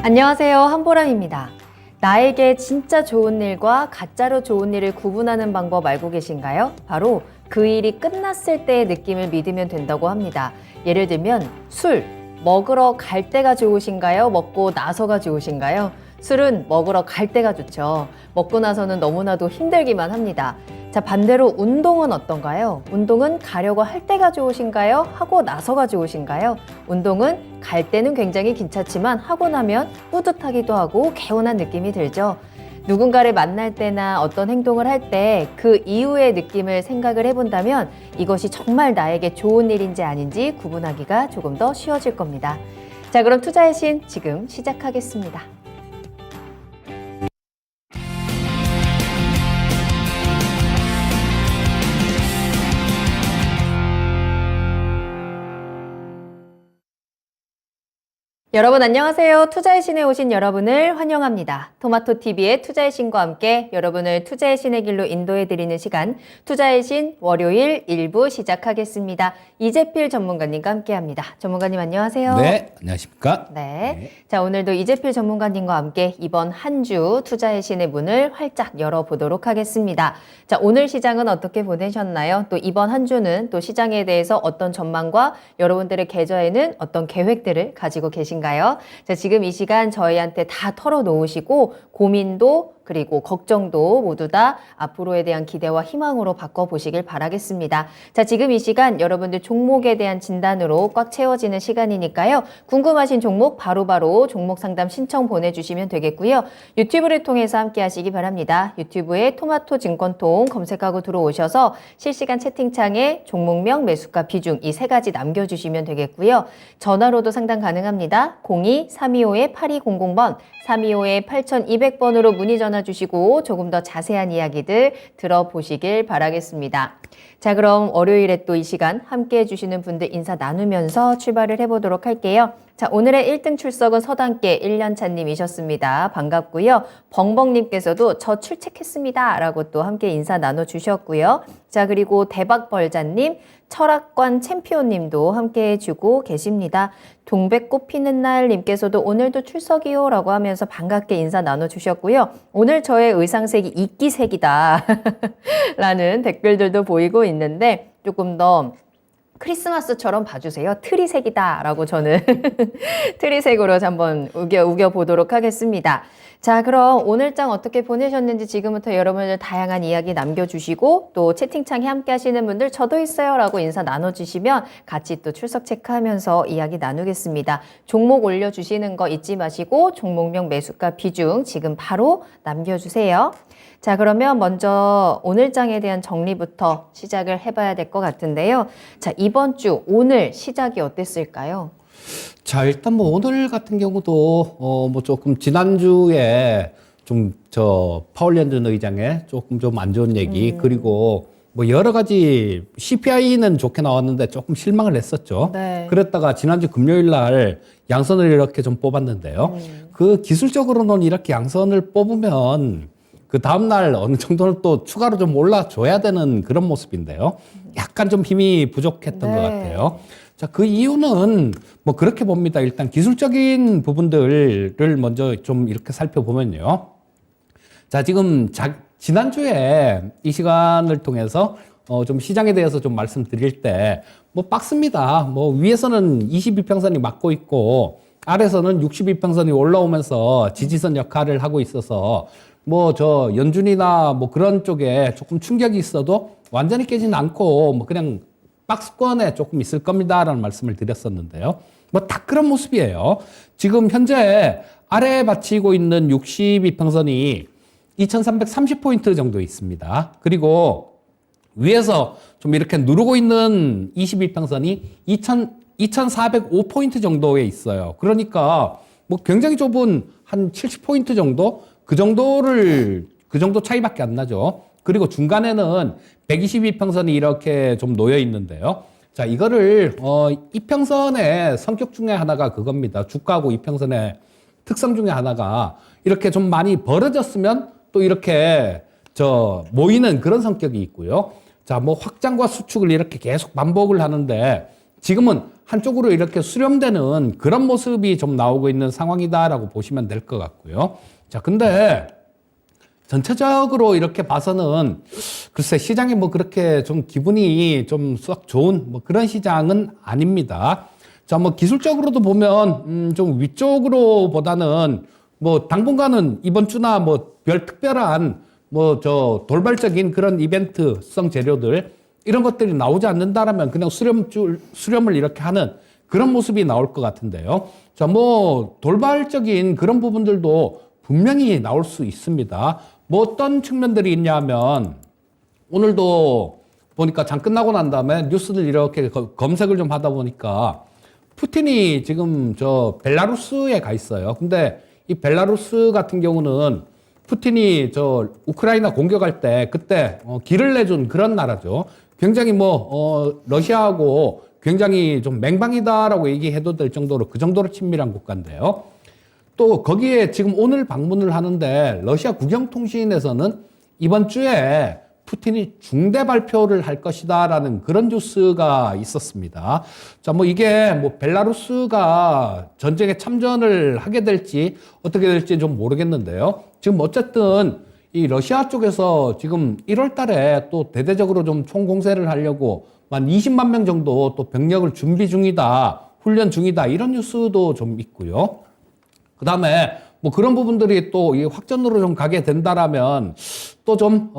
안녕하세요, 한보람입니다. 나에게 진짜 좋은 일과 가짜로 좋은 일을 구분하는 방법 알고 계신가요? 바로 그 일이 끝났을 때의 느낌을 믿으면 된다고 합니다. 예를 들면 술, 먹으러 갈 때가 좋으신가요? 먹고 나서가 좋으신가요? 술은 먹으러 갈 때가 좋죠. 먹고 나서는 너무나도 힘들기만 합니다. 자, 반대로 운동은 어떤가요? 운동은 가려고 할 때가 좋으신가요? 하고 나서가 좋으신가요? 운동은 갈 때는 굉장히 괜찮지만 하고 나면 뿌듯하기도 하고 개운한 느낌이 들죠. 누군가를 만날 때나 어떤 행동을 할 때 그 이후의 느낌을 생각을 해본다면 이것이 정말 나에게 좋은 일인지 아닌지 구분하기가 조금 더 쉬워질 겁니다. 자, 그럼 투자의 신 지금 시작하겠습니다. 여러분 안녕하세요. 투자의 신에 오신 여러분을 환영합니다. 토마토TV의 투자의 신과 함께 여러분을 투자의 신의 길로 인도해드리는 시간 투자의 신 월요일 1부 시작하겠습니다. 이재필 전문가님과 함께합니다. 전문가님 안녕하세요. 네, 안녕하십니까? 네. 자, 오늘도 이재필 전문가님과 함께 이번 한 주 투자의 신의 문을 활짝 열어보도록 하겠습니다. 자, 오늘 시장은 어떻게 보내셨나요? 또 이번 한 주는 또 시장에 대해서 어떤 전망과 여러분들의 계좌에는 어떤 계획들을 가지고 계신가요? 자, 지금 이 시간 저희한테 다 털어놓으시고 고민도 그리고 걱정도 모두 다 앞으로에 대한 기대와 희망으로 바꿔보시길 바라겠습니다. 자, 지금 이 시간 여러분들 종목에 대한 진단으로 꽉 채워지는 시간이니까요. 궁금하신 종목 바로바로 종목 상담 신청 보내주시면 되겠고요. 유튜브를 통해서 함께 하시기 바랍니다. 유튜브에 토마토 증권통 검색하고 들어오셔서 실시간 채팅창에 종목명, 매수가, 비중 이 세 가지 남겨주시면 되겠고요. 전화로도 상담 가능합니다. 02-325-8200번, 325-8200번으로 문의 전화 주시고 조금 더 자세한 이야기들 들어보시길 바라겠습니다. 자, 그럼 월요일에 또 이 시간 함께 해주시는 분들 인사 나누면서 출발을 해보도록 할게요. 자, 오늘의 1등 출석은 서당계 1년차님이셨습니다. 반갑고요. 벙벙님께서도 저 출첵했습니다 라고 또 함께 인사 나눠주셨고요. 자, 그리고 대박벌자님, 철학관 챔피언님도 함께 해주고 계십니다. 동백꽃 피는 날 님께서도 오늘도 출석이요 라고 하면서 반갑게 인사 나눠주셨고요. 오늘 저의 의상색이 이끼색이다 라는 댓글들도 보이고 있는데 조금 더 크리스마스처럼 봐주세요. 트리색이다 라고 저는 트리색으로 한번 우겨보도록 하겠습니다. 자, 그럼 오늘장 어떻게 보내셨는지 지금부터 여러분들 다양한 이야기 남겨주시고 또 채팅창에 함께 하시는 분들 저도 있어요 라고 인사 나눠주시면 같이 또 출석 체크하면서 이야기 나누겠습니다. 종목 올려주시는 거 잊지 마시고 종목명, 매수가, 비중 지금 바로 남겨주세요. 자, 그러면 먼저 오늘장에 대한 정리부터 시작을 해봐야 될 것 같은데요. 자, 이번 주 오늘 시작이 어땠을까요? 자, 일단 뭐 오늘 같은 경우도 뭐 조금 지난주에 좀 파월랜드 의장의 조금 좀 안 좋은 얘기 그리고 뭐 여러 가지 CPI는 좋게 나왔는데 조금 실망을 했었죠. 네. 그랬다가 지난주 금요일 날 양선을 이렇게 좀 뽑았는데요. 그 기술적으로는 이렇게 양선을 뽑으면 그 다음날 어느 정도는 또 추가로 좀 올라줘야 되는 그런 모습인데요. 약간 좀 힘이 부족했던 네. 것 같아요. 자, 그 이유는 뭐 그렇게 봅니다. 일단 기술적인 부분들을 먼저 좀 이렇게 살펴보면요. 자, 지금 지난주에 이 시간을 통해서 좀 시장에 대해서 좀 말씀드릴 때 뭐 박스입니다. 뭐 위에서는 22평선이 막고 있고 아래서는 62평선이 올라오면서 지지선 역할을 하고 있어서 뭐 연준이나 뭐 그런 쪽에 조금 충격이 있어도 완전히 깨지는 않고 뭐 그냥 박스권에 조금 있을 겁니다라는 말씀을 드렸었는데요. 뭐 딱 그런 모습이에요. 지금 현재 아래에 받치고 있는 62평선이 2330포인트 정도 있습니다. 그리고 위에서 좀 이렇게 누르고 있는 22평선이 2405포인트 정도에 있어요. 그러니까 뭐 굉장히 좁은 한 70포인트 정도? 그 정도 차이밖에 안 나죠. 그리고 중간에는 122평선이 이렇게 좀 놓여 있는데요. 자, 이거를, 이평선의 성격 중에 하나가 그겁니다. 주가하고 이평선의 특성 중에 하나가 이렇게 좀 많이 벌어졌으면 또 이렇게 모이는 그런 성격이 있고요. 자, 뭐 확장과 수축을 이렇게 계속 반복을 하는데 지금은 한쪽으로 이렇게 수렴되는 그런 모습이 좀 나오고 있는 상황이다라고 보시면 될 것 같고요. 자, 근데 전체적으로 이렇게 봐서는 글쎄 시장이 뭐 그렇게 좀 기분이 좀 썩 좋은 뭐 그런 시장은 아닙니다. 자, 뭐 기술적으로도 보면 좀 위쪽으로 보다는 뭐 당분간은 이번 주나 뭐 별 특별한 뭐 저 돌발적인 그런 이벤트성 재료들 이런 것들이 나오지 않는다라면 그냥 수렴을 이렇게 하는 그런 모습이 나올 것 같은데요. 자, 뭐 돌발적인 그런 부분들도 분명히 나올 수 있습니다. 뭐 어떤 측면들이 있냐면 오늘도 보니까 장 끝나고 난 다음에 뉴스들 이렇게 검색을 좀 하다 보니까 푸틴이 지금 저 벨라루스에 가 있어요. 근데 이 벨라루스 같은 경우는 푸틴이 저 우크라이나 공격할 때 그때 길을 내준 그런 나라죠. 굉장히 러시아하고 굉장히 좀 맹방이다라고 얘기해도 될 정도로 그 정도로 친밀한 국가인데요. 또 거기에 지금 오늘 방문을 하는데 러시아 국영통신에서는 이번 주에 푸틴이 중대 발표를 할 것이다라는 그런 뉴스가 있었습니다. 자, 뭐 이게 뭐 벨라루스가 전쟁에 참전을 하게 될지 어떻게 될지 좀 모르겠는데요. 지금 어쨌든 이 러시아 쪽에서 지금 1월 달에 또 대대적으로 좀 총공세를 하려고 한 20만 명 정도 또 병력을 준비 중이다, 훈련 중이다 이런 뉴스도 좀 있고요. 그 다음에 뭐 그런 부분들이 또 이 확전으로 좀 가게 된다라면 또 좀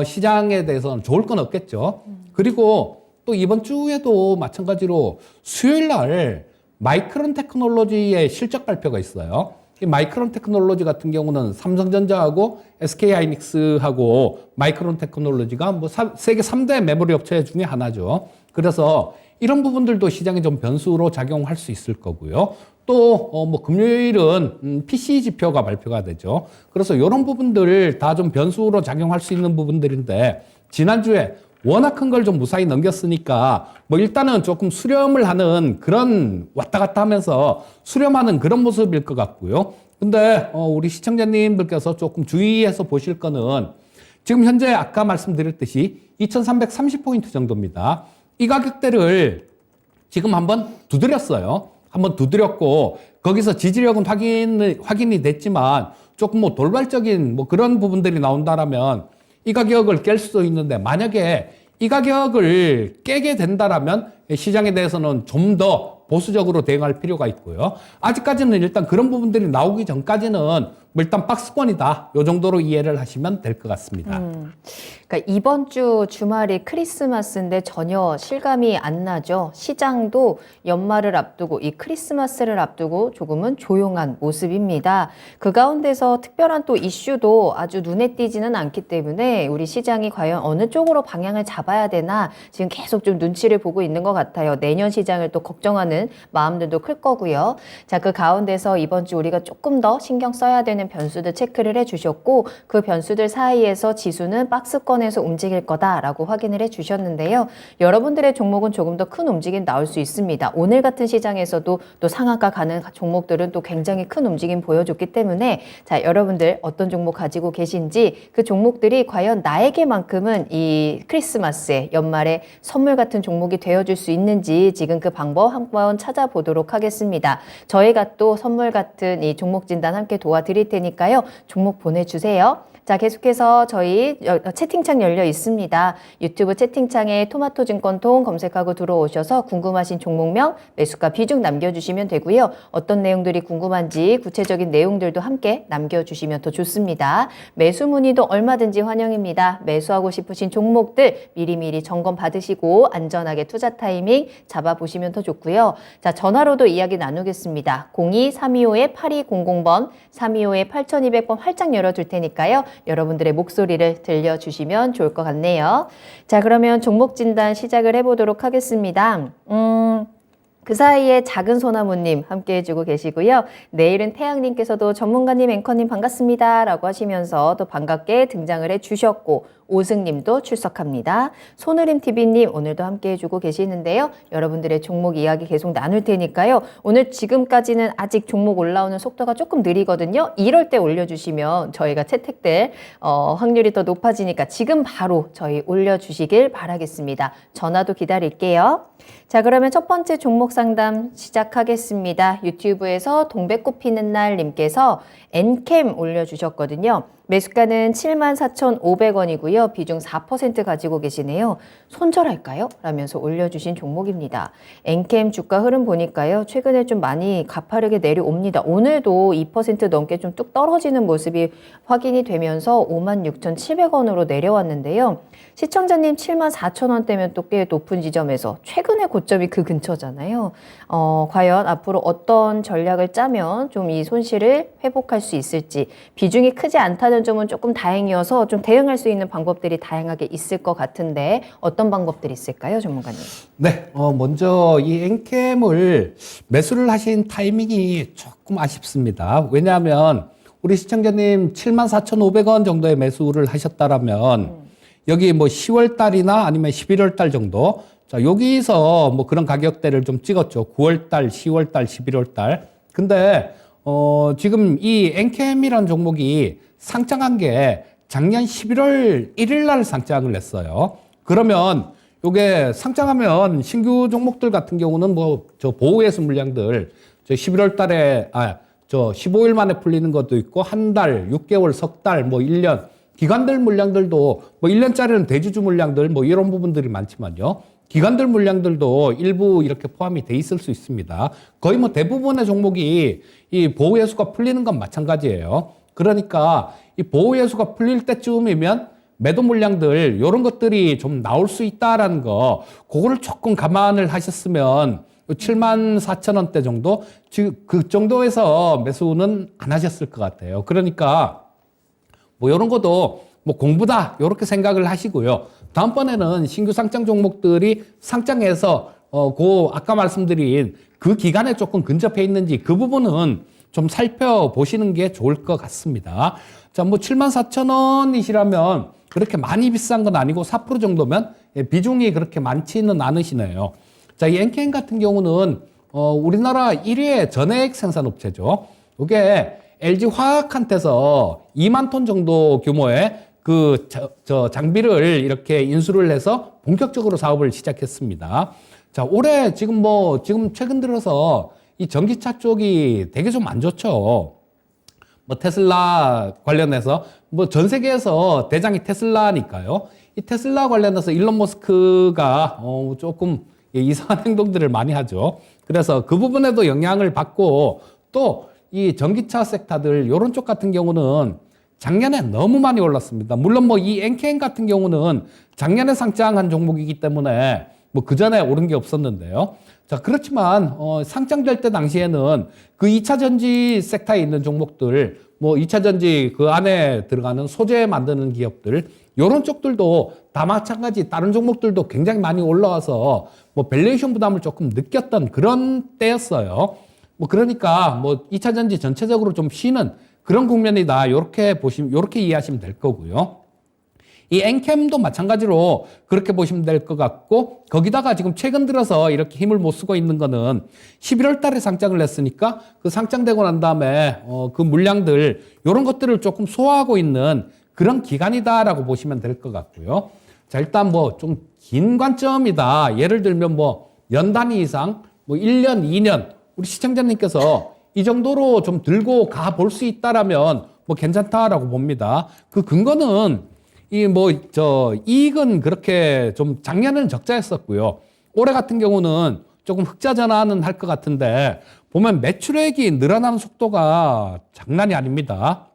시장에 대해서는 좋을 건 없겠죠. 그리고 또 이번 주에도 마찬가지로 수요일 날 마이크론 테크놀로지의 실적 발표가 있어요. 이 마이크론 테크놀로지 같은 경우는 삼성전자하고 SK하이닉스하고 마이크론 테크놀로지가 뭐 세계 3대 메모리 업체 중에 하나죠. 그래서 이런 부분들도 시장에 좀 변수로 작용할 수 있을 거고요. 또 뭐 금요일은 PC 지표가 발표가 되죠. 그래서 이런 부분들 다 좀 변수로 작용할 수 있는 부분들인데 지난주에 워낙 큰 걸 좀 무사히 넘겼으니까 뭐 일단은 조금 수렴을 하는 그런 왔다 갔다 하면서 수렴하는 그런 모습일 것 같고요. 근데 우리 시청자님들께서 조금 주의해서 보실 거는 지금 현재 아까 말씀드렸듯이 2330포인트 정도입니다. 이 가격대를 지금 한번 두드렸어요. 한번 두드렸고 거기서 지지력은 확인이 됐지만 조금 뭐 돌발적인 뭐 그런 부분들이 나온다라면 이 가격을 깰 수도 있는데 만약에 이 가격을 깨게 된다라면 시장에 대해서는 좀 더 보수적으로 대응할 필요가 있고요. 아직까지는 일단 그런 부분들이 나오기 전까지는 뭐 일단 박스권이다. 요 정도로 이해를 하시면 될 것 같습니다. 그러니까 이번 주 주말이 크리스마스인데 전혀 실감이 안 나죠. 시장도 연말을 앞두고 이 크리스마스를 앞두고 조금은 조용한 모습입니다. 그 가운데서 특별한 또 이슈도 아주 눈에 띄지는 않기 때문에 우리 시장이 과연 어느 쪽으로 방향을 잡아야 되나 지금 계속 좀 눈치를 보고 있는 것 같아요. 내년 시장을 또 걱정하는 마음들도 클 거고요. 자, 그 가운데서 이번 주 우리가 조금 더 신경 써야 되는 변수들 체크를 해주셨고 그 변수들 사이에서 지수는 박스권에서 움직일 거다라고 확인을 해주셨는데요. 여러분들의 종목은 조금 더 큰 움직임 나올 수 있습니다. 오늘 같은 시장에서도 또 상한가 가는 종목들은 또 굉장히 큰 움직임 보여줬기 때문에 자, 여러분들 어떤 종목 가지고 계신지 그 종목들이 과연 나에게만큼은 이 크리스마스에 연말에 선물 같은 종목이 되어줄 수 있는지 지금 그 방법 한번 찾아보도록 하겠습니다. 저희가 또 선물 같은 이 종목 진단 함께 도와드릴 테니까요. 종목 보내주세요. 자, 계속해서 저희 채팅창 열려 있습니다. 유튜브 채팅창에 토마토 증권통 검색하고 들어오셔서 궁금하신 종목명, 매수가 비중 남겨주시면 되고요. 어떤 내용들이 궁금한지 구체적인 내용들도 함께 남겨주시면 더 좋습니다. 매수 문의도 얼마든지 환영입니다. 매수하고 싶으신 종목들 미리미리 점검 받으시고 안전하게 투자 타이밍 잡아보시면 더 좋고요. 자, 전화로도 이야기 나누겠습니다. 02-325-8200번, 325-8200번 활짝 열어둘 테니까요. 여러분들의 목소리를 들려주시면 좋을 것 같네요. 자, 그러면 종목 진단 시작을 해보도록 하겠습니다. 그 사이에 작은 소나무님 함께 해주고 계시고요. 내일은 태양님께서도 전문가님, 앵커님 반갑습니다 라고 하시면서 또 반갑게 등장을 해주셨고 오승님도 출석합니다. 손으림TV님 오늘도 함께 해주고 계시는데요. 여러분들의 종목 이야기 계속 나눌 테니까요. 오늘 지금까지는 아직 종목 올라오는 속도가 조금 느리거든요. 이럴 때 올려주시면 저희가 채택될 확률이 더 높아지니까 지금 바로 저희 올려주시길 바라겠습니다. 전화도 기다릴게요. 자, 그러면 첫 번째 종목 상담 시작하겠습니다. 유튜브에서 동백꽃 피는 날 님께서 엔캠 올려주셨거든요. 매수가는 74,500원이고요. 비중 4% 가지고 계시네요. 손절할까요? 라면서 올려주신 종목입니다. 엔캠 주가 흐름 보니까요. 최근에 좀 많이 가파르게 내려옵니다. 오늘도 2% 넘게 좀 뚝 떨어지는 모습이 확인이 되면서 56,700원으로 내려왔는데요. 시청자님 74,000원대면 또 꽤 높은 지점에서 최근의 고점이 그 근처잖아요. 과연 앞으로 어떤 전략을 짜면 좀 이 손실을 회복할 수 있을지, 비중이 크지 않다는 점은 조금 다행이어서 좀 대응할 수 있는 방법들이 다양하게 있을 것 같은데 어떤 방법들이 있을까요, 전문가님? 네, 먼저 이 엔캠을 매수를 하신 타이밍이 조금 아쉽습니다. 왜냐하면 우리 시청자님 74,500원 정도의 매수를 하셨다라면 여기 뭐 10월 달이나 아니면 11월 달 정도, 자, 여기서 뭐 그런 가격대를 좀 찍었죠. 9월 달, 10월 달, 11월 달. 근데 지금 이 엔캠이라는 종목이 상장한 게 작년 11월 1일 날 상장을 했어요. 그러면 요게 상장하면 신규 종목들 같은 경우는 뭐 저 보호예수 물량들 저 11월 달에 저 15일 만에 풀리는 것도 있고 한 달, 6개월, 석 달, 뭐 1년 기관들 물량들도 뭐 1년짜리는 대주주 물량들 뭐 이런 부분들이 많지만요. 기관들 물량들도 일부 이렇게 포함이 돼 있을 수 있습니다. 거의 뭐 대부분의 종목이 이 보호예수가 풀리는 건 마찬가지예요. 그러니까 이 보호예수가 풀릴 때쯤이면 매도 물량들 이런 것들이 좀 나올 수 있다라는 거, 그거를 조금 감안을 하셨으면 74,000원대 정도, 지금 그 정도에서 매수는 안 하셨을 것 같아요. 그러니까 뭐 이런 것도 뭐 공부다 이렇게 생각을 하시고요. 다음번에는 신규 상장 종목들이 상장해서 아까 말씀드린 그 기간에 조금 근접해 있는지 그 부분은 좀 살펴보시는 게 좋을 것 같습니다. 자, 뭐 74,000원이시라면 그렇게 많이 비싼 건 아니고 4% 정도면 비중이 그렇게 많지는 않으시네요. 자, 이 엔캠 같은 경우는 우리나라 1위의 전해액 생산업체죠. 이게 LG 화학한테서 2만 톤 정도 규모의 저 장비를 이렇게 인수를 해서 본격적으로 사업을 시작했습니다. 자, 올해 지금 최근 들어서 이 전기차 쪽이 되게 좀 안 좋죠. 뭐 테슬라 관련해서 뭐 전 세계에서 대장이 테슬라니까요. 이 테슬라 관련해서 일론 머스크가 조금 이상한 행동들을 많이 하죠. 그래서 그 부분에도 영향을 받고 또 이 전기차 섹터들 요런 쪽 같은 경우는 작년에 너무 많이 올랐습니다. 물론 뭐 이 엔캠 같은 경우는 작년에 상장한 종목이기 때문에 뭐 그 전에 오른 게 없었는데요. 자, 그렇지만 상장될 때 당시에는 그 2차 전지 섹터에 있는 종목들, 뭐 2차 전지 그 안에 들어가는 소재 만드는 기업들, 요런 쪽들도 다 마찬가지 다른 종목들도 굉장히 많이 올라와서 뭐 밸류에이션 부담을 조금 느꼈던 그런 때였어요. 뭐 그러니까 뭐 2차 전지 전체적으로 좀 쉬는 그런 국면이다. 요렇게 이해하시면 될 거고요. 이 엔캠도 마찬가지로 그렇게 보시면 될 것 같고, 거기다가 지금 최근 들어서 이렇게 힘을 못 쓰고 있는 거는 11월 달에 상장을 했으니까 그 상장되고 난 다음에 그 물량들 요런 것들을 조금 소화하고 있는 그런 기간이다라고 보시면 될 것 같고요. 자, 일단 뭐 좀 긴 관점이다. 예를 들면 뭐 연 단위 이상, 뭐 1년, 2년 우리 시청자님께서 이 정도로 좀 들고 가 볼 수 있다라면 뭐 괜찮다라고 봅니다. 그 근거는 이익은 그렇게 좀 작년에는 적자였었고요. 올해 같은 경우는 조금 흑자 전환은 할 것 같은데 보면 매출액이 늘어나는 속도가 장난이 아닙니다.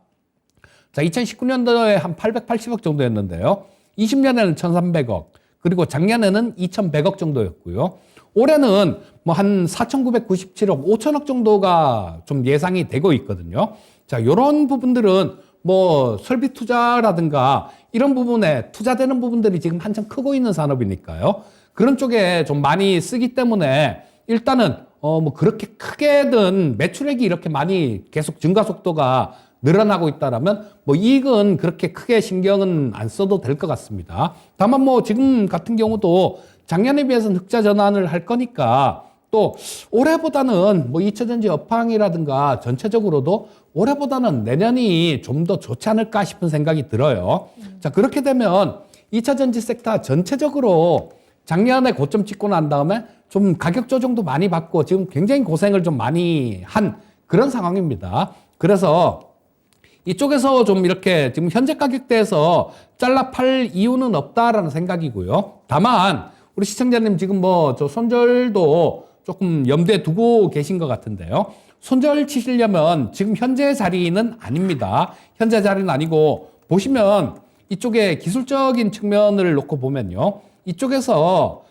자, 2019년도에 한 880억 정도였는데요. 20년에는 1,300억, 그리고 작년에는 2,100억 정도였고요. 올해는 뭐 한 4,997억, 5천억 정도가 좀 예상이 되고 있거든요. 자, 요런 부분들은 뭐 설비 투자라든가 이런 부분에 투자되는 부분들이 지금 한참 크고 있는 산업이니까요. 그런 쪽에 좀 많이 쓰기 때문에 일단은 뭐 그렇게 크게든 매출액이 이렇게 많이 계속 증가 속도가 늘어나고 있다라면 뭐 이익은 그렇게 크게 신경은 안 써도 될 것 같습니다. 다만 뭐 지금 같은 경우도 작년에 비해서는 흑자 전환을 할 거니까 또 올해보다는 뭐 2차전지 업황이라든가 전체적으로도 올해보다는 내년이 좀 더 좋지 않을까 싶은 생각이 들어요. 자, 그렇게 되면 2차전지 섹터 전체적으로 작년에 고점 찍고 난 다음에 좀 가격 조정도 많이 받고 지금 굉장히 고생을 좀 많이 한 그런 상황입니다. 그래서 이쪽에서 좀 이렇게 지금 현재 가격대에서 잘라 팔 이유는 없다라는 생각이고요. 다만 우리 시청자님 지금 뭐 저 손절도 조금 염두에 두고 계신 것 같은데요. 손절 치시려면 지금 현재 자리는 아닙니다. 현재 자리는 아니고 보시면 이쪽에 기술적인 측면을 놓고 보면요. 이쪽에서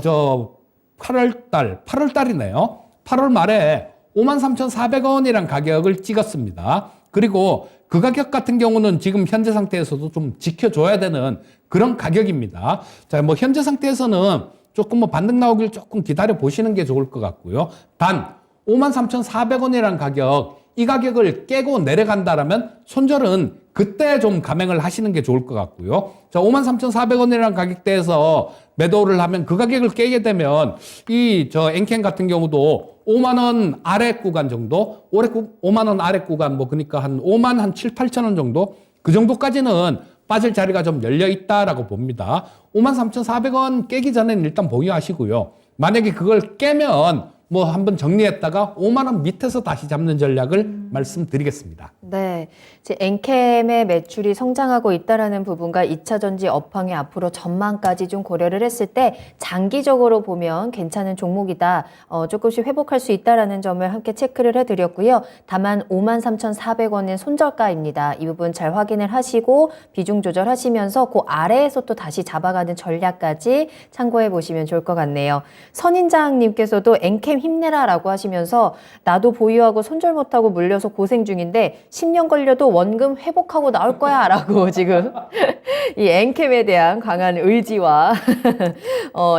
저 8월 달이네요. 8월 말에 53,400원이란 가격을 찍었습니다. 그리고 그 가격 같은 경우는 지금 현재 상태에서도 좀 지켜줘야 되는 그런 가격입니다. 자, 뭐 현재 상태에서는 조금 뭐 반등 나오길 조금 기다려 보시는 게 좋을 것 같고요. 단 53,400원이란 가격, 이 가격을 깨고 내려간다라면 손절은 그때 좀 감행을 하시는 게 좋을 것 같고요. 자, 53,400원이라는 가격대에서 매도를 하면 그 가격을 깨게 되면 저 엔캔 같은 경우도 5만 원 아래 구간 정도, 5만 원 아래 구간 뭐 그러니까 한 5만 한 7, 8천 원 정도 그 정도까지는 빠질 자리가 좀 열려 있다라고 봅니다. 53,400원 깨기 전에는 일단 보유하시고요. 만약에 그걸 깨면 뭐 한번 정리했다가 5만 원 밑에서 다시 잡는 전략을 말씀드리겠습니다. 네, 이제 엔캠의 매출이 성장하고 있다라는 부분과 2차 전지 업황의 앞으로 전망까지 좀 고려를 했을 때 장기적으로 보면 괜찮은 종목이다. 조금씩 회복할 수 있다라는 점을 함께 체크를 해드렸고요. 다만 53,400원은 손절가입니다. 이 부분 잘 확인을 하시고 비중 조절하시면서 그 아래에서 또 다시 잡아가는 전략까지 참고해 보시면 좋을 것 같네요. 선인장님께서도 엔캠 힘내라라고 하시면서 나도 보유하고 손절 못하고 물려서 고생 중인데 10년 걸려도 원금 회복하고 나올 거야 라고 지금 이 엔캠에 대한 강한 의지와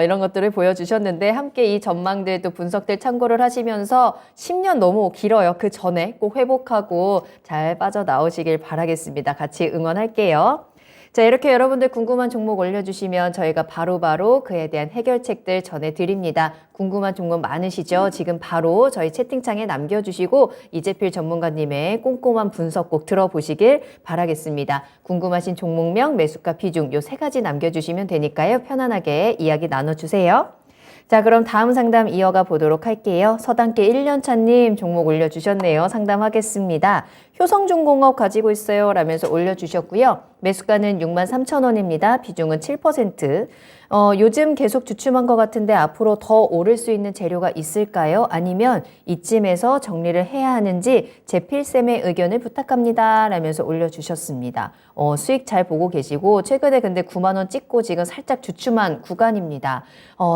이런 것들을 보여주셨는데 함께 이 전망들도 분석들 참고를 하시면서 10년 너무 길어요. 그 전에 꼭 회복하고 잘 빠져나오시길 바라겠습니다. 같이 응원할게요. 자, 이렇게 여러분들 궁금한 종목 올려주시면 저희가 바로바로 그에 대한 해결책들 전해드립니다. 궁금한 종목 많으시죠? 지금 바로 저희 채팅창에 남겨주시고 이재필 전문가님의 꼼꼼한 분석 꼭 들어보시길 바라겠습니다. 궁금하신 종목명, 매수가, 비중 요 3가지 남겨주시면 되니까요. 편안하게 이야기 나눠주세요. 자, 그럼 다음 상담 이어가 보도록 할게요. 서당계 1년차님 종목 올려주셨네요. 상담하겠습니다. 효성중공업 가지고 있어요 라면서 올려주셨고요. 매수가는 63,000원입니다. 비중은 7%. 요즘 계속 주춤한 것 같은데 앞으로 더 오를 수 있는 재료가 있을까요? 아니면 이쯤에서 정리를 해야 하는지 제필쌤의 의견을 부탁합니다 라면서 올려주셨습니다. 수익 잘 보고 계시고 최근에 근데 9만 원 찍고 지금 살짝 주춤한 구간입니다.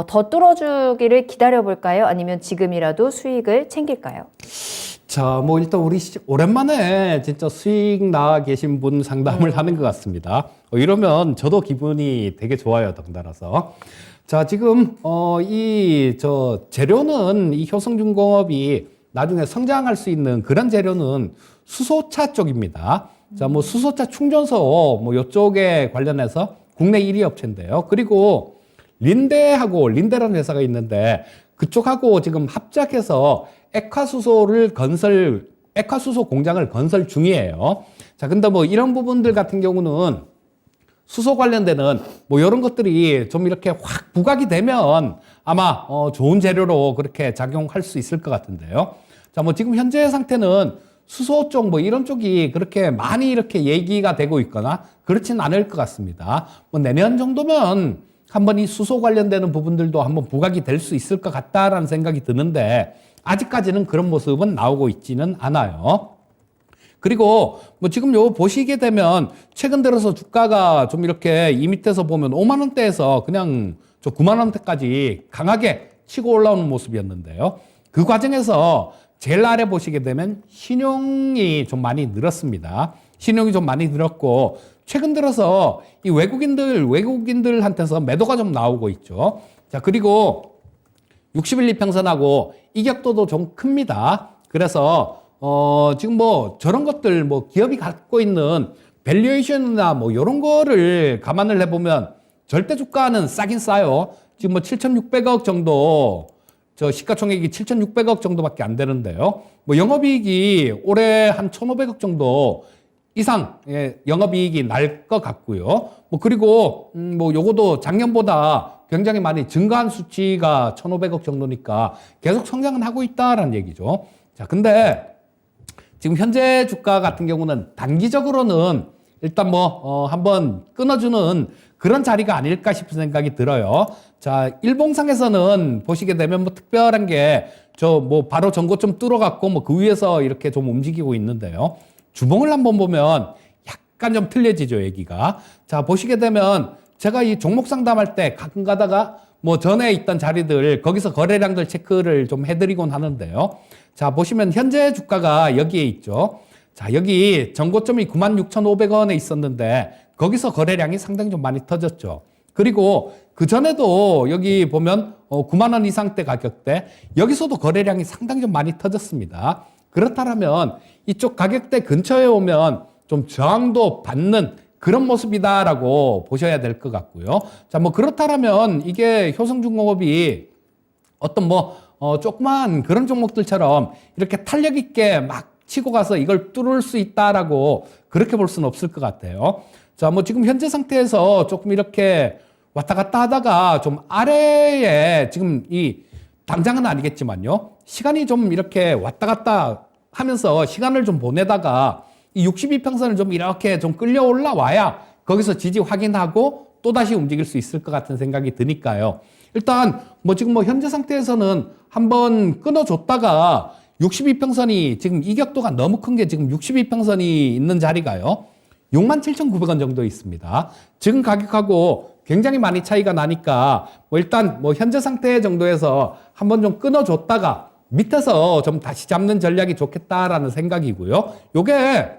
더 뚫어주기를 기다려볼까요? 아니면 지금이라도 수익을 챙길까요? 자, 뭐 일단 우리 오랜만에 진짜 수익 나 계신 분 상담을 하는 것 같습니다. 이러면 저도 기분이 되게 좋아요, 덩달아서. 자, 지금 재료는 이 효성중공업이 나중에 성장할 수 있는 그런 재료는 수소차 쪽입니다. 자, 뭐 수소차 충전소 뭐 이쪽에 관련해서 국내 1위 업체인데요. 그리고 린데라는 회사가 있는데 그쪽하고 지금 합작해서 액화수소 공장을 건설 중이에요. 자, 근데 뭐 이런 부분들 같은 경우는 수소 관련되는 뭐 이런 것들이 좀 이렇게 확 부각이 되면 아마 좋은 재료로 그렇게 작용할 수 있을 것 같은데요. 자, 뭐 지금 현재 상태는 수소 쪽 뭐 이런 쪽이 그렇게 많이 이렇게 얘기가 되고 있거나 그렇진 않을 것 같습니다. 뭐 내년 정도면 한번 이 수소 관련되는 부분들도 한번 부각이 될 수 있을 것 같다라는 생각이 드는데 아직까지는 그런 모습은 나오고 있지는 않아요. 그리고 뭐 지금 요 보시게 되면 최근 들어서 주가가 좀 이렇게 이 밑에서 보면 5만 원대에서 그냥 저 9만 원대까지 강하게 치고 올라오는 모습이었는데요. 그 과정에서 제일 아래 보시게 되면 신용이 좀 많이 늘었습니다. 신용이 좀 많이 늘었고 최근 들어서 이 외국인들한테서 매도가 좀 나오고 있죠. 자, 그리고 60일 이평선하고 이격도도 좀 큽니다. 그래서 지금 뭐 저런 것들 뭐 기업이 갖고 있는 밸류에이션이나 뭐 이런 거를 감안을 해보면 절대 주가는 싸긴 싸요. 지금 뭐 7,600억 정도, 저 시가총액이 7,600억 정도밖에 안 되는데요. 뭐 영업이익이 올해 한 1,500억 정도 이상 영업이익이 날 것 같고요. 뭐 그리고 뭐 요거도 작년보다 굉장히 많이 증가한 수치가 1,500억 정도니까 계속 성장은 하고 있다라는 얘기죠. 자, 근데 지금 현재 주가 같은 경우는 단기적으로는 일단 뭐 한번 끊어주는 그런 자리가 아닐까 싶은 생각이 들어요. 자, 일봉상에서는 보시게 되면 뭐 특별한 게 저 뭐 바로 전고점 뚫어갖고 뭐 그 위에서 이렇게 좀 움직이고 있는데요. 주봉을 한번 보면 약간 좀 틀려지죠, 얘기가. 자, 보시게 되면 제가 이 종목 상담할 때 가끔 가다가 뭐 전에 있던 자리들 거기서 거래량들 체크를 좀 해드리곤 하는데요. 자, 보시면 현재 주가가 여기에 있죠. 자, 여기 전고점이 96,500원에 있었는데 거기서 거래량이 상당히 좀 많이 터졌죠. 그리고 그 전에도 여기 보면 9만 원 이상대 가격대 여기서도 거래량이 상당히 좀 많이 터졌습니다. 그렇다면 이쪽 가격대 근처에 오면 좀 저항도 받는 그런 모습이다라고 보셔야 될 것 같고요. 자, 뭐 그렇다면 이게 효성중공업이 어떤 뭐 조그만 그런 종목들처럼 이렇게 탄력 있게 막 치고 가서 이걸 뚫을 수 있다라고 그렇게 볼 수는 없을 것 같아요. 자, 뭐 지금 현재 상태에서 조금 이렇게 왔다 갔다 하다가 좀 아래에 지금 이 당장은 아니겠지만요. 시간이 좀 이렇게 왔다 갔다 하면서 시간을 좀 보내다가 이 62평선을 좀 이렇게 좀 끌려 올라와야 거기서 지지 확인하고 또다시 움직일 수 있을 것 같은 생각이 드니까요. 일단 뭐 지금 뭐 현재 상태에서는 한번 끊어줬다가 62평선이 지금 이격도가 너무 큰 게 지금 62평선이 있는 자리가요. 67,900원 정도 있습니다. 지금 가격하고 굉장히 많이 차이가 나니까 뭐 일단 뭐 현재 상태 정도에서 한번 좀 끊어줬다가 밑에서 좀 다시 잡는 전략이 좋겠다라는 생각이고요. 요게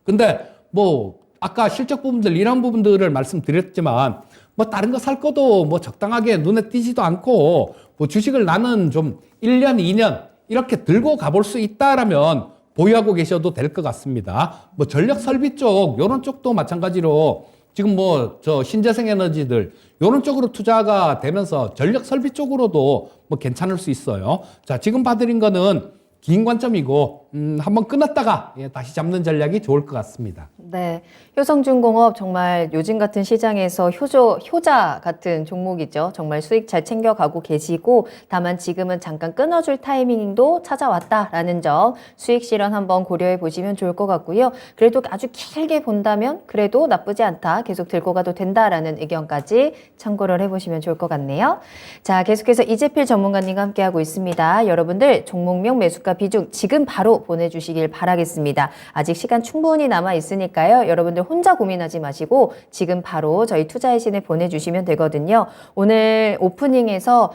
근데 뭐 아까 실적 부분들 이런 부분들을 말씀드렸지만 뭐 다른 거 살 거도 뭐 적당하게 눈에 띄지도 않고 뭐 주식을 나는 좀 1년, 2년 이렇게 들고 가볼 수 있다라면 보유하고 계셔도 될 것 같습니다. 뭐 전력 설비 쪽 요런 쪽도 마찬가지로 지금 뭐 저 신재생 에너지들 요런 쪽으로 투자가 되면서 전력 설비 쪽으로도 뭐 괜찮을 수 있어요. 자, 지금 봐드린 거는 긴 관점이고 한번 끊었다가 다시 잡는 전략이 좋을 것 같습니다. 네, 효성중공업 정말 요즘 같은 시장에서 효자 같은 종목이죠. 정말 수익 잘 챙겨가고 계시고 다만 지금은 잠깐 끊어줄 타이밍도 찾아왔다라는 점 수익 실현 한번 고려해 보시면 좋을 것 같고요. 그래도 아주 길게 본다면 그래도 나쁘지 않다. 계속 들고 가도 된다라는 의견까지 참고를 해보시면 좋을 것 같네요. 자, 계속해서 이재필 전문가님과 함께하고 있습니다. 여러분들 종목명 매수가 비중 지금 바로 보내주시길 바라겠습니다. 아직 시간 충분히 남아 있으니까요. 여러분들 혼자 고민하지 마시고 지금 바로 저희 투자의 신에 보내주시면 되거든요. 오늘 오프닝에서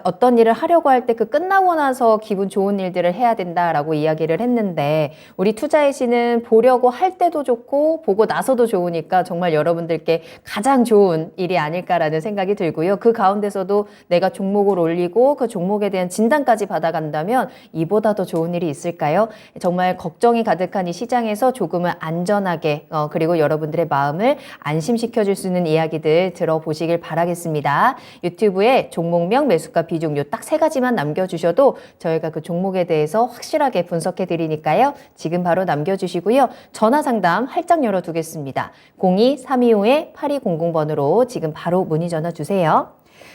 어떤 일을 하려고 할 때 그 끝나고 나서 기분 좋은 일들을 해야 된다라고 이야기를 했는데 우리 투자의 신은 보려고 할 때도 좋고 보고 나서도 좋으니까 정말 여러분들께 가장 좋은 일이 아닐까라는 생각이 들고요. 그 가운데서도 내가 종목을 올리고 그 종목에 대한 진단까지 받아간다면 이보다 더 좋은 일이 있을까요? 정말 걱정이 가득한 이 시장에서 조금은 안전하게 그리고 여러분들의 마음을 안심시켜줄 수 있는 이야기들 들어보시길 바라겠습니다. 유튜브에 종목명 매수가 비중 요 딱 3가지만 남겨주셔도 저희가 그 종목에 대해서 확실하게 분석해 드리니까요. 지금 바로 남겨주시고요. 전화 상담 활짝 열어두겠습니다. 02-325-8200번으로 지금 바로 문의 전화 주세요.